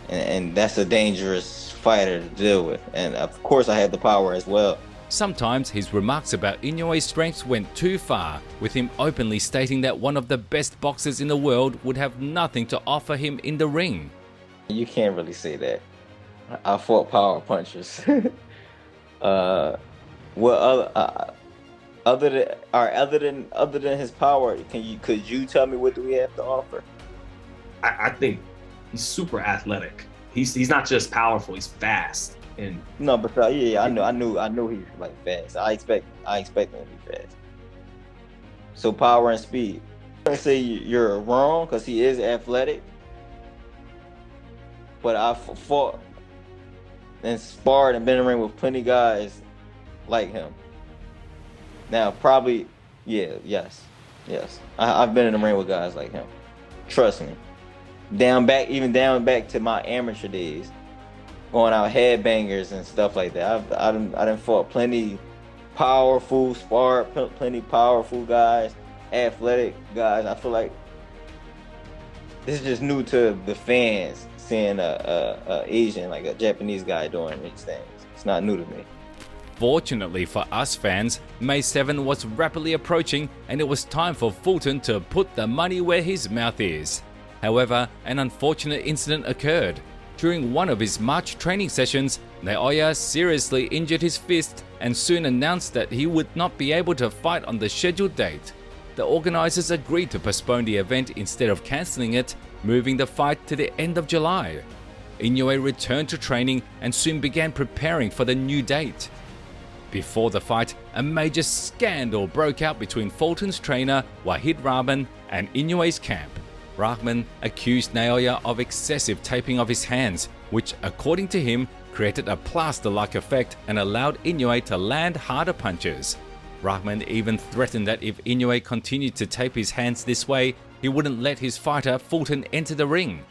and that's a dangerous fighter to deal with. And of course, I have the power as well. Sometimes his remarks about Inoue's strengths went too far, with him openly stating that one of the best boxers in the world would have nothing to offer him in the ring. You can't really say that. I fought power punchers. Other than his power, could you tell me what do we have to offer? I think he's super athletic. He's not just powerful; he's fast. And no, but yeah, I knew he was like fast. I expect him to be fast. So power and speed. I say you're wrong because he is athletic, but I fought and sparred and been in the ring with plenty of guys like him. Now, probably, yes. I've been in the ring with guys like him. Trust me. Even down back to my amateur days, going out headbangers and stuff like that. I done fought plenty powerful, sparred plenty powerful guys, athletic guys. I feel like this is just new to the fans seeing a Asian, like a Japanese guy doing these things. It's not new to me. Fortunately for us fans, May 7 was rapidly approaching and it was time for Fulton to put the money where his mouth is. However, an unfortunate incident occurred. During one of his March training sessions, Naoya seriously injured his fist and soon announced that he would not be able to fight on the scheduled date. The organizers agreed to postpone the event instead of cancelling it, moving the fight to the end of July. Inoue returned to training and soon began preparing for the new date. Before the fight, a major scandal broke out between Fulton's trainer Wahid Rahman and Inoue's camp. Rahman accused Naoya of excessive taping of his hands, which, according to him, created a plaster-like effect and allowed Inoue to land harder punches. Rahman even threatened that if Inoue continued to tape his hands this way, he wouldn't let his fighter Fulton enter the ring.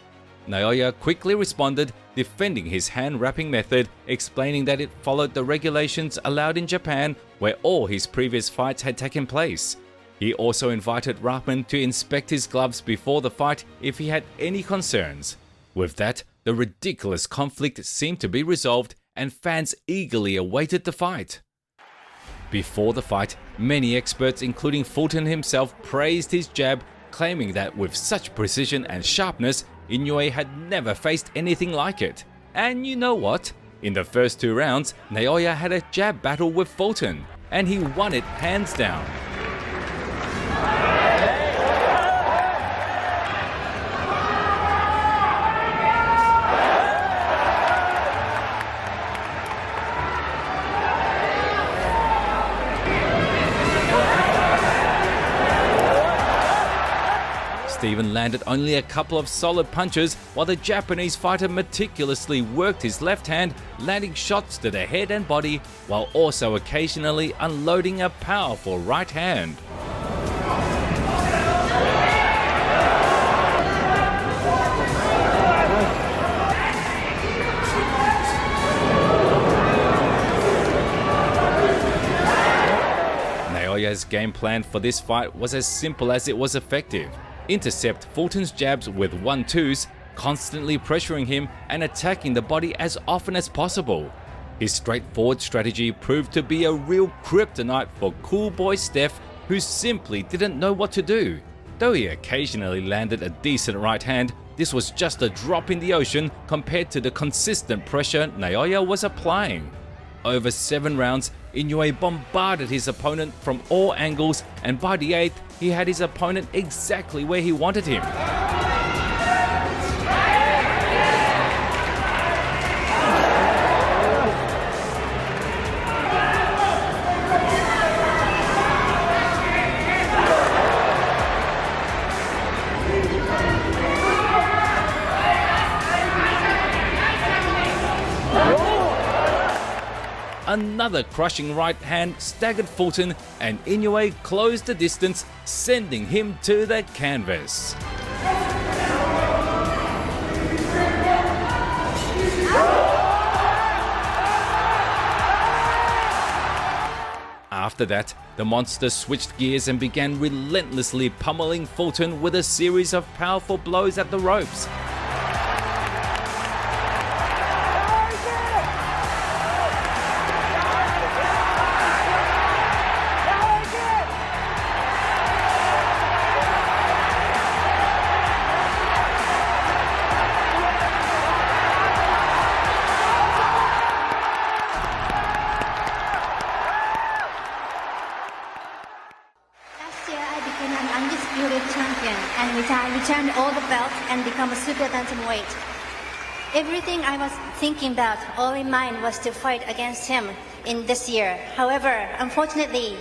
Naoya quickly responded, defending his hand-wrapping method, explaining that it followed the regulations allowed in Japan, where all his previous fights had taken place. He also invited Rahman to inspect his gloves before the fight if he had any concerns. With that, the ridiculous conflict seemed to be resolved and fans eagerly awaited the fight. Before the fight, many experts, including Fulton himself, praised his jab, claiming that with such precision and sharpness, Inoue had never faced anything like it. And you know what? In the first 2 rounds, Naoya had a jab battle with Fulton, and he won it hands down. Steven landed only a couple of solid punches, while the Japanese fighter meticulously worked his left hand, landing shots to the head and body, while also occasionally unloading a powerful right hand. Naoya's game plan for this fight was as simple as it was effective. Intercept Fulton's jabs with 1-2s, constantly pressuring him and attacking the body as often as possible. His straightforward strategy proved to be a real kryptonite for cool boy Steph, who simply didn't know what to do. Though he occasionally landed a decent right hand, this was just a drop in the ocean compared to the consistent pressure Naoya was applying. Over 7 rounds, Inoue bombarded his opponent from all angles, and by the 8th, he had his opponent exactly where he wanted him. Another crushing right hand staggered Fulton, and Inoue closed the distance, sending him to the canvas. After that, the monster switched gears and began relentlessly pummeling Fulton with a series of powerful blows at the ropes. I returned all the belts and become a super bantamweight. Everything I was thinking about, all in mind, was to fight against him in this year. However, unfortunately,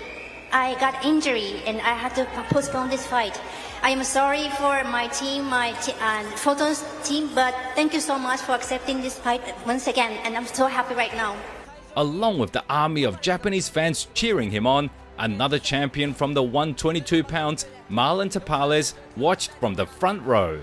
I got injury and I had to postpone this fight. I am sorry for my team, and Fulton's team, but thank you so much for accepting this fight once again, and I'm so happy right now. Along with the army of Japanese fans cheering him on, another champion from the 122 pounds, Marlon Tapales, watched from the front row.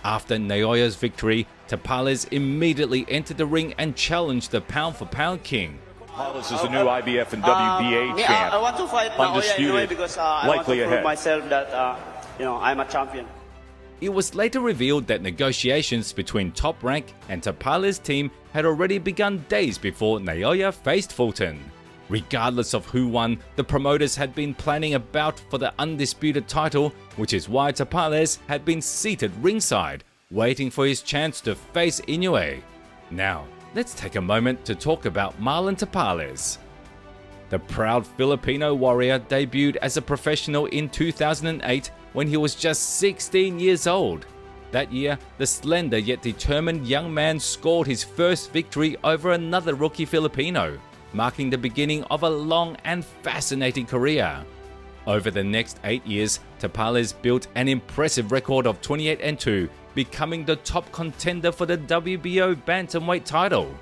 After Naoya's victory, Tapales immediately entered the ring and challenged the pound-for-pound king. Tapales is the new IBF and WBA champ. I want to fight Naoya Inoue because I want to prove myself that I'm a champion. It was later revealed that negotiations between Top Rank and Tapale's team had already begun days before Naoya faced Fulton. Regardless of who won, the promoters had been planning a bout for the undisputed title, which is why Tapales had been seated ringside, waiting for his chance to face Inoue. Now, let's take a moment to talk about Marlon Tapales. The proud Filipino warrior debuted as a professional in 2008 when he was just 16 years old. That year, the slender yet determined young man scored his first victory over another rookie Filipino, marking the beginning of a long and fascinating career. Over the next 8 years, Tapales built an impressive record of 28-2, becoming the top contender for the WBO bantamweight title.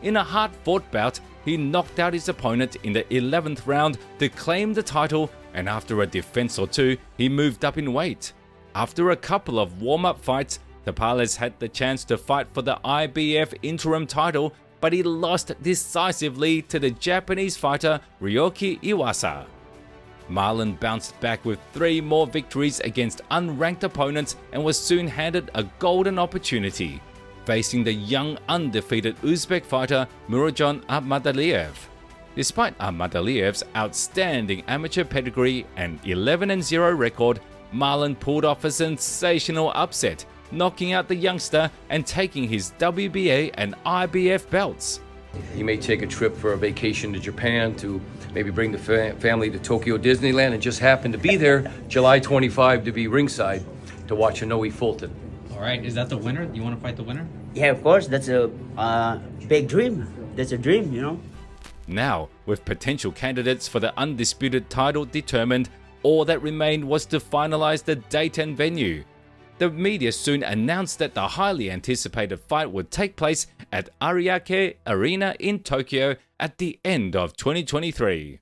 In a hard-fought bout, he knocked out his opponent in the 11th round to claim the title, and after a defense or two, he moved up in weight. After a couple of warm-up fights, Tapales had the chance to fight for the IBF interim title, but he lost decisively to the Japanese fighter Ryoki Iwasa. Marlon bounced back with 3 more victories against unranked opponents and was soon handed a golden opportunity, facing the young undefeated Uzbek fighter Murodjon Ahmadaliev. Despite Ahmadaliev's outstanding amateur pedigree and 11-0 record, Marlon pulled off a sensational upset, knocking out the youngster and taking his WBA and IBF belts. You may take a trip for a vacation to Japan to maybe bring the family to Tokyo Disneyland and just happen to be there July 25 to be ringside to watch Inoue Fulton. All right, is that the winner? You want to fight the winner? Yeah, of course. That's a big dream. That's a dream, you know. Now, with potential candidates for the undisputed title determined, all that remained was to finalize the date and venue. The media soon announced that the highly anticipated fight would take place at Ariake Arena in Tokyo at the end of 2023.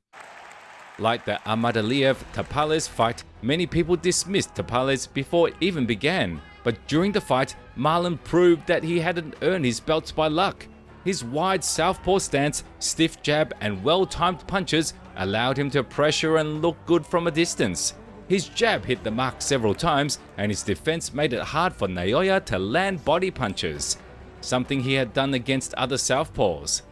Like the Ahmadaliev-Tapales fight, many people dismissed Tapales before it even began, but during the fight, Marlon proved that he hadn't earned his belts by luck. His wide southpaw stance, stiff jab and well-timed punches allowed him to pressure and look good from a distance. His jab hit the mark several times, and his defense made it hard for Naoya to land body punches, something he had done against other southpaws.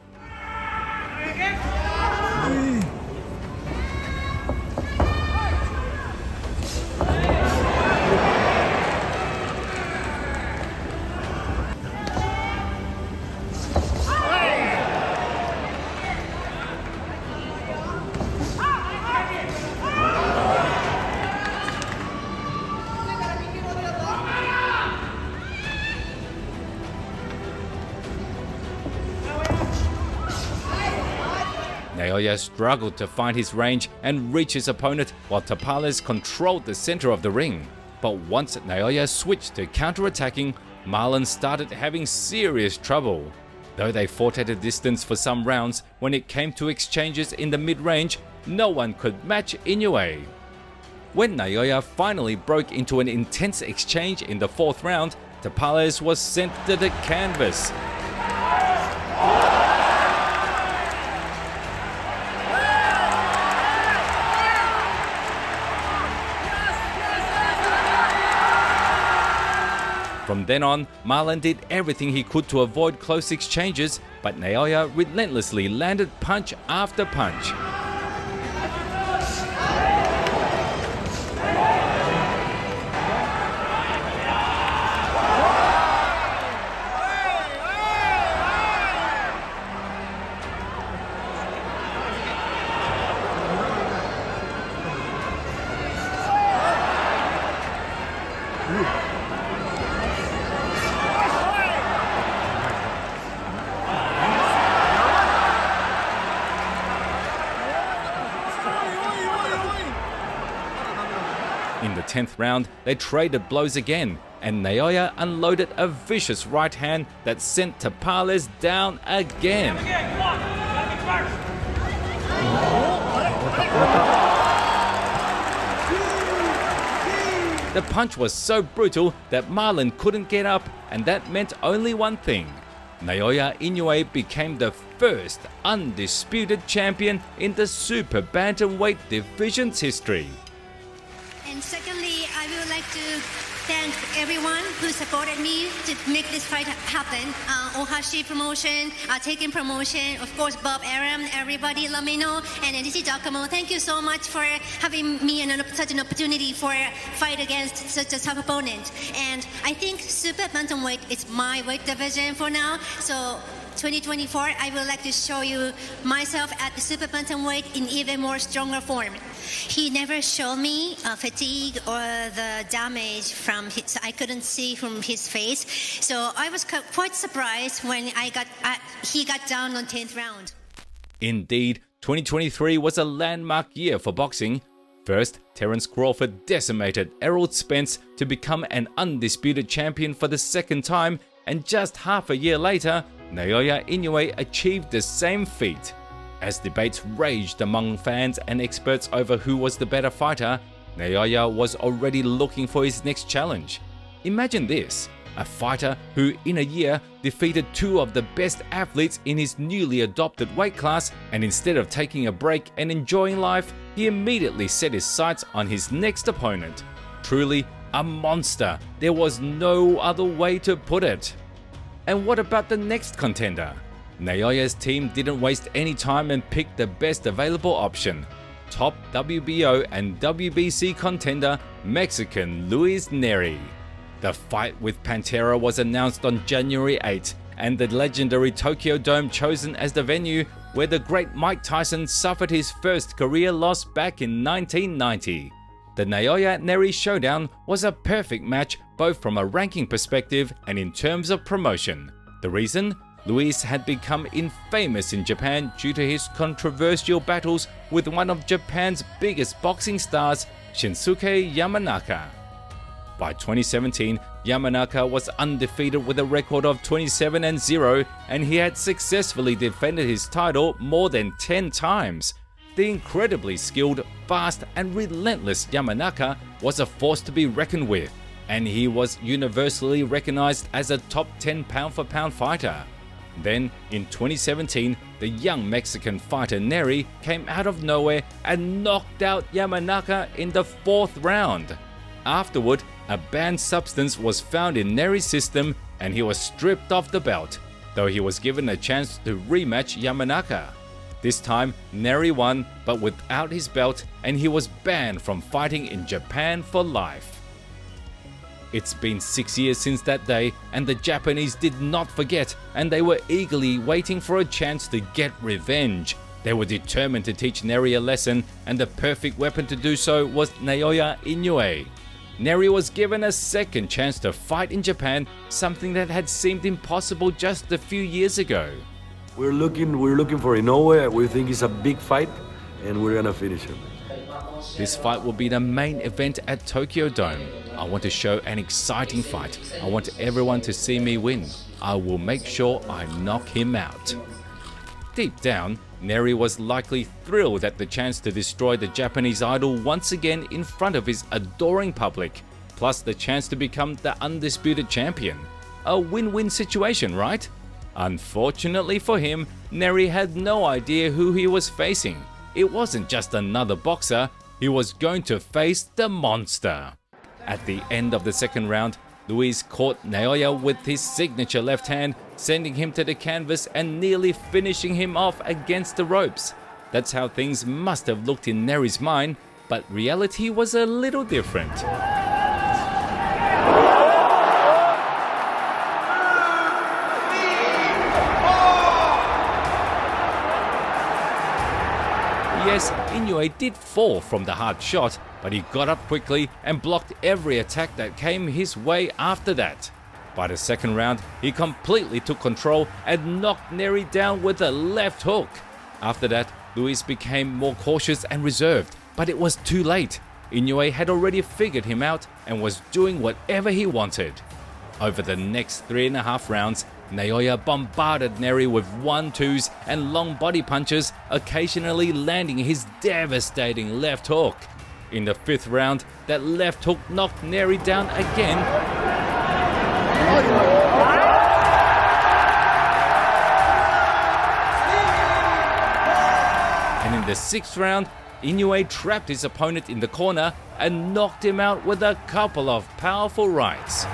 Naoya struggled to find his range and reach his opponent while Tapales controlled the center of the ring. But once Naoya switched to counter-attacking, Marlon started having serious trouble. Though they fought at a distance for some rounds, when it came to exchanges in the mid-range, no one could match Inoue. When Naoya finally broke into an intense exchange in the 4th round, Tapales was sent to the canvas. From then on, Marlon did everything he could to avoid close exchanges, but Naoya relentlessly landed punch after punch. In the 10th round, they traded blows again, and Naoya unloaded a vicious right hand that sent Tapales down again. The punch was so brutal that Marlon couldn't get up, and that meant only one thing. Naoya Inoue became the first undisputed champion in the super bantamweight division's history. And secondly, I would like to thank everyone who supported me to make this fight happen. Ohashi Promotion, Taken Promotion, of course Bob Aram, everybody, Lamino, and NDC Giacomo. Thank you so much for having me and such an opportunity for a fight against such a tough opponent. And I think super bantamweight is my weight division for now. So 2024, I would like to show you myself at the super bantamweight in even more stronger form. He never showed me fatigue or the damage from his, I couldn't see from his face. So I was quite surprised when he got down on 10th round. Indeed, 2023 was a landmark year for boxing. First, Terence Crawford decimated Errol Spence to become an undisputed champion for the second time, and just half a year later, Naoya Inoue achieved the same feat. As debates raged among fans and experts over who was the better fighter, Naoya was already looking for his next challenge. Imagine this, a fighter who in a year defeated two of the best athletes in his newly adopted weight class, and instead of taking a break and enjoying life, he immediately set his sights on his next opponent. Truly a monster, there was no other way to put it. And what about the next contender? Naoya's team didn't waste any time and picked the best available option, top WBO and WBC contender Mexican Luis Neri. The fight with Pantera was announced on January 8, and the legendary Tokyo Dome chosen as the venue where the great Mike Tyson suffered his first career loss back in 1990. The Naoya Neri showdown was a perfect match both from a ranking perspective and in terms of promotion. The reason? Luis had become infamous in Japan due to his controversial battles with one of Japan's biggest boxing stars, Shinsuke Yamanaka. By 2017, Yamanaka was undefeated with a record of 27-0, and he had successfully defended his title more than 10 times. The incredibly skilled, fast and relentless Yamanaka was a force to be reckoned with, and he was universally recognized as a top 10 pound-for-pound fighter. Then, in 2017, the young Mexican fighter Neri came out of nowhere and knocked out Yamanaka in the 4th round. Afterward, a banned substance was found in Neri's system and he was stripped off the belt, though he was given a chance to rematch Yamanaka. This time, Neri won, but without his belt, and he was banned from fighting in Japan for life. It's been 6 years since that day, and the Japanese did not forget, and they were eagerly waiting for a chance to get revenge. They were determined to teach Neri a lesson, and the perfect weapon to do so was Naoya Inoue. Neri was given a second chance to fight in Japan, something that had seemed impossible just a few years ago. We're looking for Inoue. We think it's a big fight, and we're gonna finish him. This fight will be the main event at Tokyo Dome. I want to show an exciting fight. I want everyone to see me win. I will make sure I knock him out. Deep down, Neri was likely thrilled at the chance to destroy the Japanese idol once again in front of his adoring public, plus the chance to become the undisputed champion. A win-win situation, right? Unfortunately for him, Neri had no idea who he was facing. It wasn't just another boxer, he was going to face the monster. At the end of the second round, Luis caught Naoya with his signature left hand, sending him to the canvas and nearly finishing him off against the ropes. That's how things must have looked in Neri's mind, but reality was a little different. Yes, Inoue did fall from the hard shot, but he got up quickly and blocked every attack that came his way after that. By the second round, he completely took control and knocked Neri down with a left hook. After that, Luis became more cautious and reserved, but it was too late. Inoue had already figured him out and was doing whatever he wanted. Over the next 3.5 rounds, Naoya bombarded Neri with 1-2s and long body punches, occasionally landing his devastating left hook. In the 5th round, that left hook knocked Neri down again. And in the 6th round, Inoue trapped his opponent in the corner, and knocked him out with a couple of powerful rights.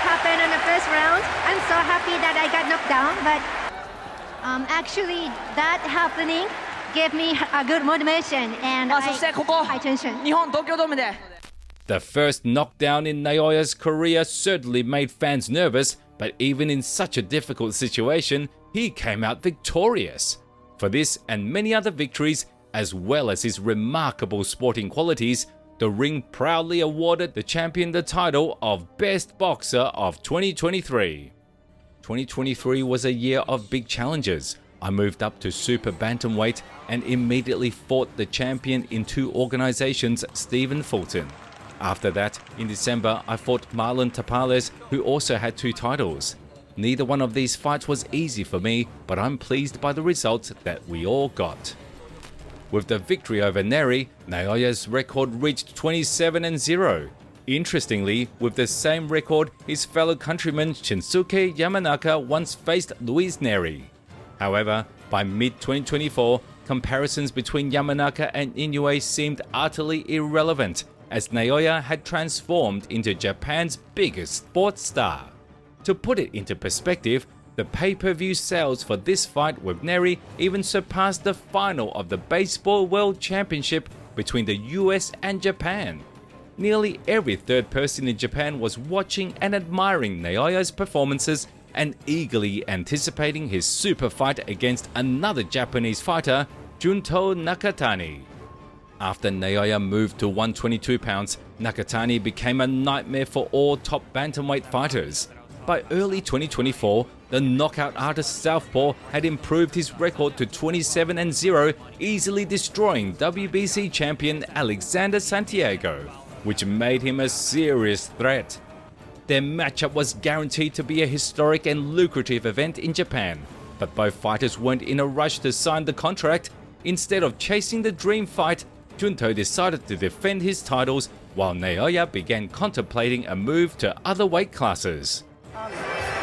Happened in the first round. I'm so happy that I got knocked down, but actually that happening gave me a good motivation and high tension. The first knockdown in Naoya's career certainly made fans nervous, but even in such a difficult situation, he came out victorious. For this and many other victories, as well as his remarkable sporting qualities, the ring proudly awarded the champion the title of Best Boxer of 2023. 2023 was a year of big challenges. I moved up to super bantamweight and immediately fought the champion in 2 organizations, Stephen Fulton. After that, in December, I fought Marlon Tapales, who also had 2 titles. Neither one of these fights was easy for me, but I'm pleased by the results that we all got. With the victory over Neri, Naoya's record reached 27-0. Interestingly, with the same record, his fellow countryman Shinsuke Yamanaka once faced Luis Neri. However, by mid-2024, comparisons between Yamanaka and Inoue seemed utterly irrelevant, as Naoya had transformed into Japan's biggest sports star. To put it into perspective, the pay-per-view sales for this fight with Neri even surpassed the final of the Baseball World Championship between the US and Japan. Nearly every third person in Japan was watching and admiring Naoya's performances and eagerly anticipating his super fight against another Japanese fighter, Junto Nakatani. After Naoya moved to 122 pounds, Nakatani became a nightmare for all top bantamweight fighters. By early 2024, the knockout artist Southpaw had improved his record to 27-0, easily destroying WBC champion Alexander Santiago, which made him a serious threat. Their matchup was guaranteed to be a historic and lucrative event in Japan, but both fighters weren't in a rush to sign the contract. Instead of chasing the dream fight, Junto decided to defend his titles, while Naoya began contemplating a move to other weight classes.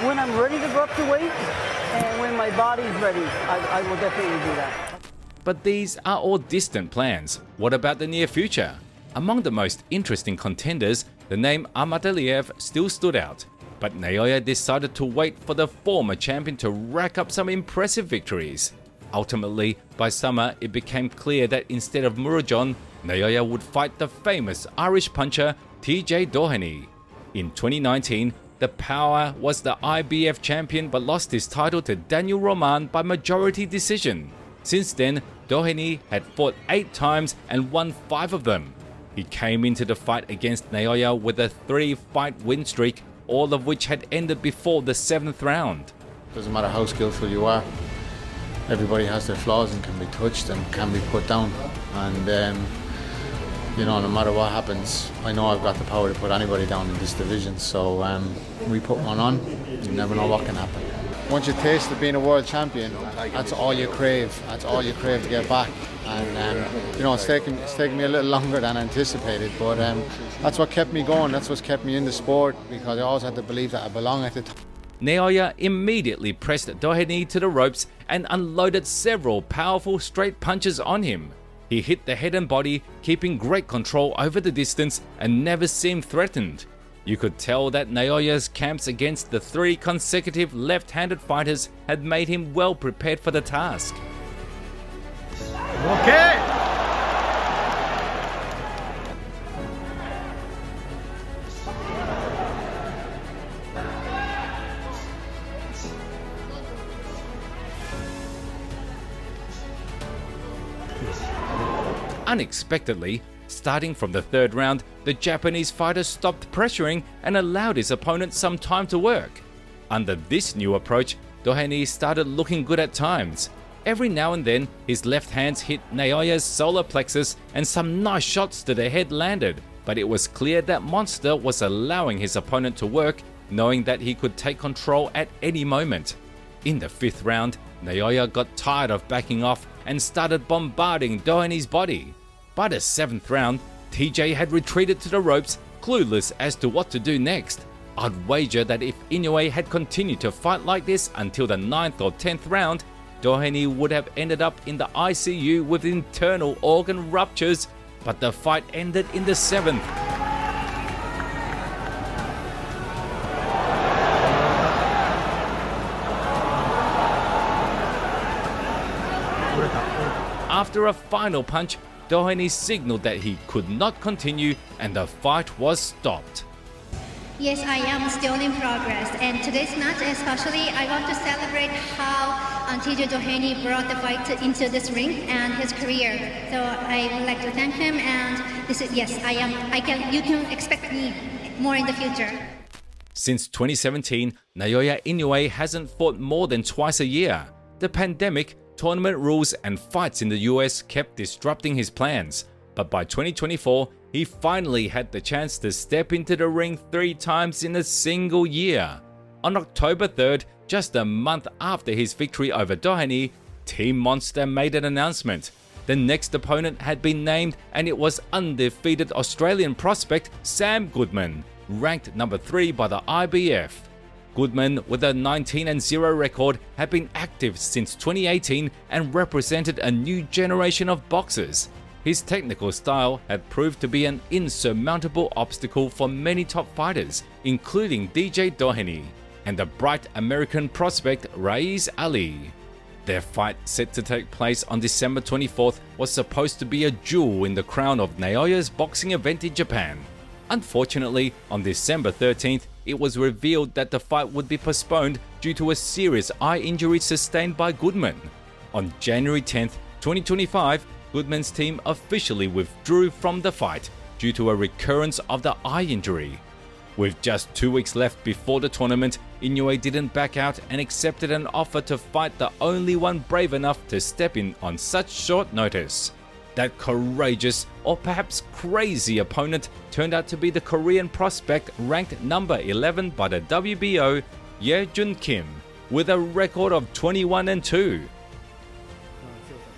When I'm ready to go up to weight, and when my body's ready, I will definitely do that. But these are all distant plans. What about the near future? Among the most interesting contenders, the name Amadaliev still stood out, but Naoya decided to wait for the former champion to rack up some impressive victories. Ultimately, by summer, it became clear that instead of Murojon, Naoya would fight the famous Irish puncher TJ Doheny. In 2019, the Power was the IBF champion but lost his title to Daniel Roman by majority decision. Since then, Doheny had fought 8 times and won 5 of them. He came into the fight against Naoya with a 3-fight win streak, all of which had ended before the 7th round. Doesn't matter how skillful you are, everybody has their flaws and can be touched and can be put down. And you know, no matter what happens, I know I've got the power to put anybody down in this division. So we put one on, you never know what can happen. Once you taste of being a world champion, that's all you crave. That's all you crave to get back. And you know, it's taken me a little longer than anticipated, but that's what kept me going. That's what's kept me in the sport, because I always had to believe that I belong at the top. Naoya immediately pressed Doheny to the ropes and unloaded several powerful straight punches on him. He hit the head and body, keeping great control over the distance and never seemed threatened. You could tell that Naoya's camps against the 3 consecutive left-handed fighters had made him well prepared for the task. Okay. Unexpectedly, starting from the 3rd round, the Japanese fighter stopped pressuring and allowed his opponent some time to work. Under this new approach, Doheny started looking good at times. Every now and then, his left hands hit Naoya's solar plexus and some nice shots to the head landed, but it was clear that Monster was allowing his opponent to work, knowing that he could take control at any moment. In the 5th round, Naoya got tired of backing off and started bombarding Doheny's body. By the 7th round, TJ had retreated to the ropes, clueless as to what to do next. I'd wager that if Inoue had continued to fight like this until the 9th or 10th round, Doheny would have ended up in the ICU with internal organ ruptures, but the fight ended in the 7th. After a final punch, Doheny signaled that he could not continue and the fight was stopped. Yes, I am still in progress, and today's match especially, I want to celebrate how TJ Doheny brought the fight into this ring and his career. So I would like to thank him, and yes, you can expect me more in the future. Since 2017, Naoya Inoue hasn't fought more than twice a year. The pandemic, tournament rules and fights in the US kept disrupting his plans, but by 2024, he finally had the chance to step into the ring 3 times in a single year. On October 3rd, just a month after his victory over Doheny, Team Monster made an announcement. The next opponent had been named and it was undefeated Australian prospect Sam Goodman, ranked number 3 by the IBF. Goodman, with a 19-0 record, had been active since 2018 and represented a new generation of boxers. His technical style had proved to be an insurmountable obstacle for many top fighters, including DJ Doheny and the bright American prospect Raiz Ali. Their fight, set to take place on December 24th, was supposed to be a jewel in the crown of Naoya's boxing event in Japan. Unfortunately, on December 13th, it was revealed that the fight would be postponed due to a serious eye injury sustained by Goodman. On January 10th, 2025, Goodman's team officially withdrew from the fight due to a recurrence of the eye injury. With just 2 weeks left before the tournament, Inoue didn't back out and accepted an offer to fight the only one brave enough to step in on such short notice. That courageous, or perhaps crazy opponent turned out to be the Korean prospect ranked number 11 by the WBO, Ye-Jun Kim, with a record of 21-2.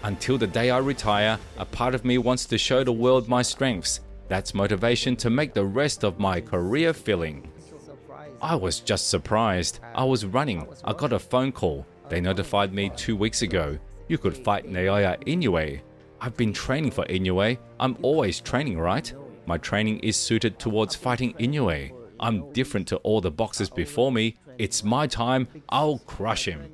Until the day I retire, a part of me wants to show the world my strengths. That's motivation to make the rest of my career filling. I was just surprised. I was running. I got a phone call. They notified me 2 weeks ago. You could fight Naoya Inoue. I've been training for Inoue. I'm always training, right? My training is suited towards fighting Inoue. I'm different to all the boxers before me. It's my time. I'll crush him.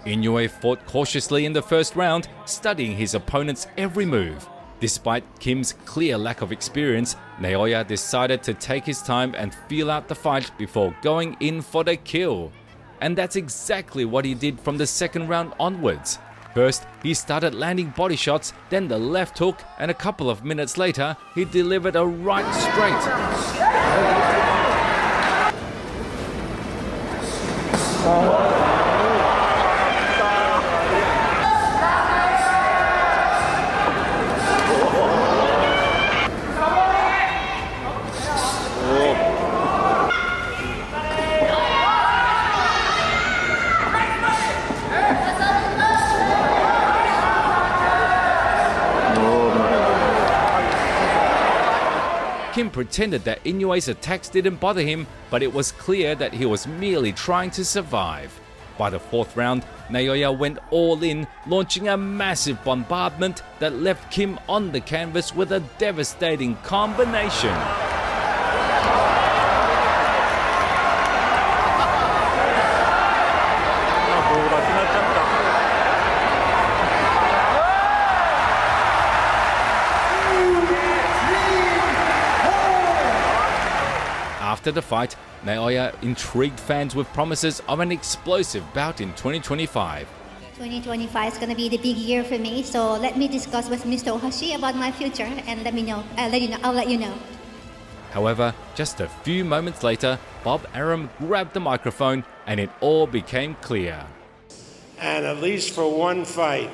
Inoue fought cautiously in the first round, studying his opponent's every move. Despite Kim's clear lack of experience, Naoya decided to take his time and feel out the fight before going in for the kill. And that's exactly what he did from the second round onwards. First, he started landing body shots, then the left hook, and a couple of minutes later, he delivered a right straight. Kim pretended that Inoue's attacks didn't bother him, but it was clear that he was merely trying to survive. By the fourth round, Naoya went all in, launching a massive bombardment that left Kim on the canvas with a devastating combination. After the fight, Naoya intrigued fans with promises of an explosive bout in 2025. 2025 is going to be the big year for me, so let me discuss with Mr. Ohashi about my future and I'll let you know. However, just a few moments later, Bob Arum grabbed the microphone and it all became clear. And at least for one fight,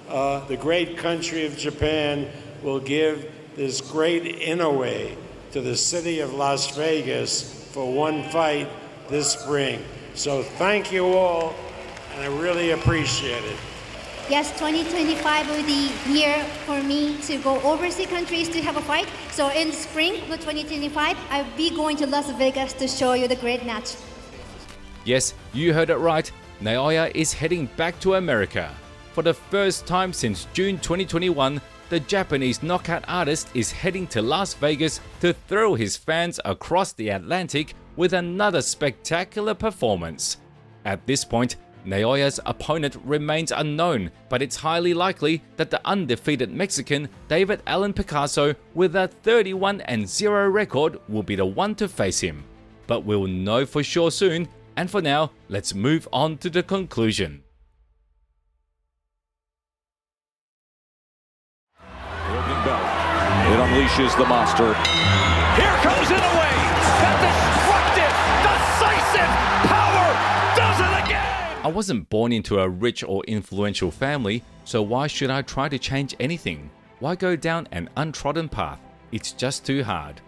the great country of Japan will give this great Inoue to the city of Las Vegas for one fight this spring. So thank you all, and I really appreciate it. yes, 2025 will be the year for me to go overseas countries to have a fight. So in spring of 2025, I'll be going to Las Vegas to show you the great match. Yes, you heard it right. Naoya is heading back to America. For the first time since June 2021, the Japanese knockout artist is heading to Las Vegas to thrill his fans across the Atlantic with another spectacular performance. At this point, Naoya's opponent remains unknown, but it's highly likely that the undefeated Mexican David Alan Picasso with a 31-0 record will be the one to face him. But we'll know for sure soon, and for now, let's move on to the conclusion. Broken belt. It unleashes the monster. Here comes Inoue. That destructive, decisive power does it again. I wasn't born into a rich or influential family, so why should I try to change anything? Why go down an untrodden path? It's just too hard.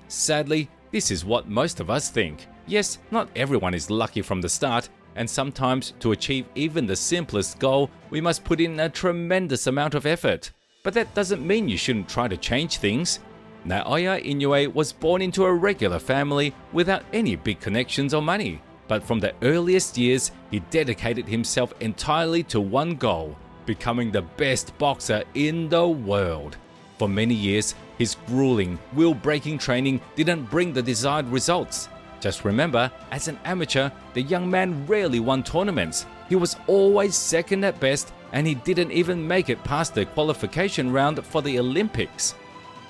Sadly, this is what most of us think. Yes, not everyone is lucky from the start, and sometimes to achieve even the simplest goal, we must put in a tremendous amount of effort. But that doesn't mean you shouldn't try to change things. Naoya Inoue was born into a regular family without any big connections or money. But from the earliest years, he dedicated himself entirely to one goal: becoming the best boxer in the world. For many years, his grueling, will-breaking training didn't bring the desired results. Just remember, as an amateur, the young man rarely won tournaments. He was always second at best, and he didn't even make it past the qualification round for the Olympics.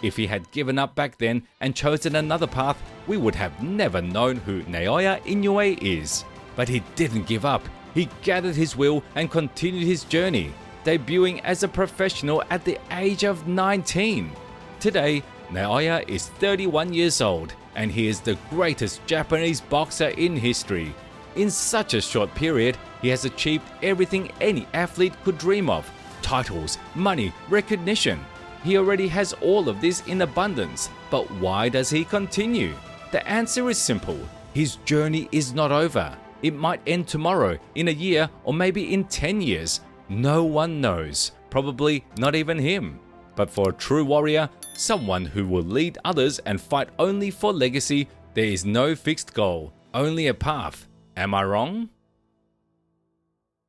If he had given up back then and chosen another path, we would have never known who Naoya Inoue is. But he didn't give up. He gathered his will and continued his journey, debuting as a professional at the age of 19. Today, Naoya is 31 years old, and he is the greatest Japanese boxer in history. In such a short period, he has achieved everything any athlete could dream of: titles, money, recognition. He already has all of this in abundance, but why does he continue? The answer is simple: his journey is not over. It might end tomorrow, in a year, or maybe in 10 years. No one knows, probably not even him. But for a true warrior, someone who will lead others and fight only for legacy, there is no fixed goal, only a path. Am I wrong?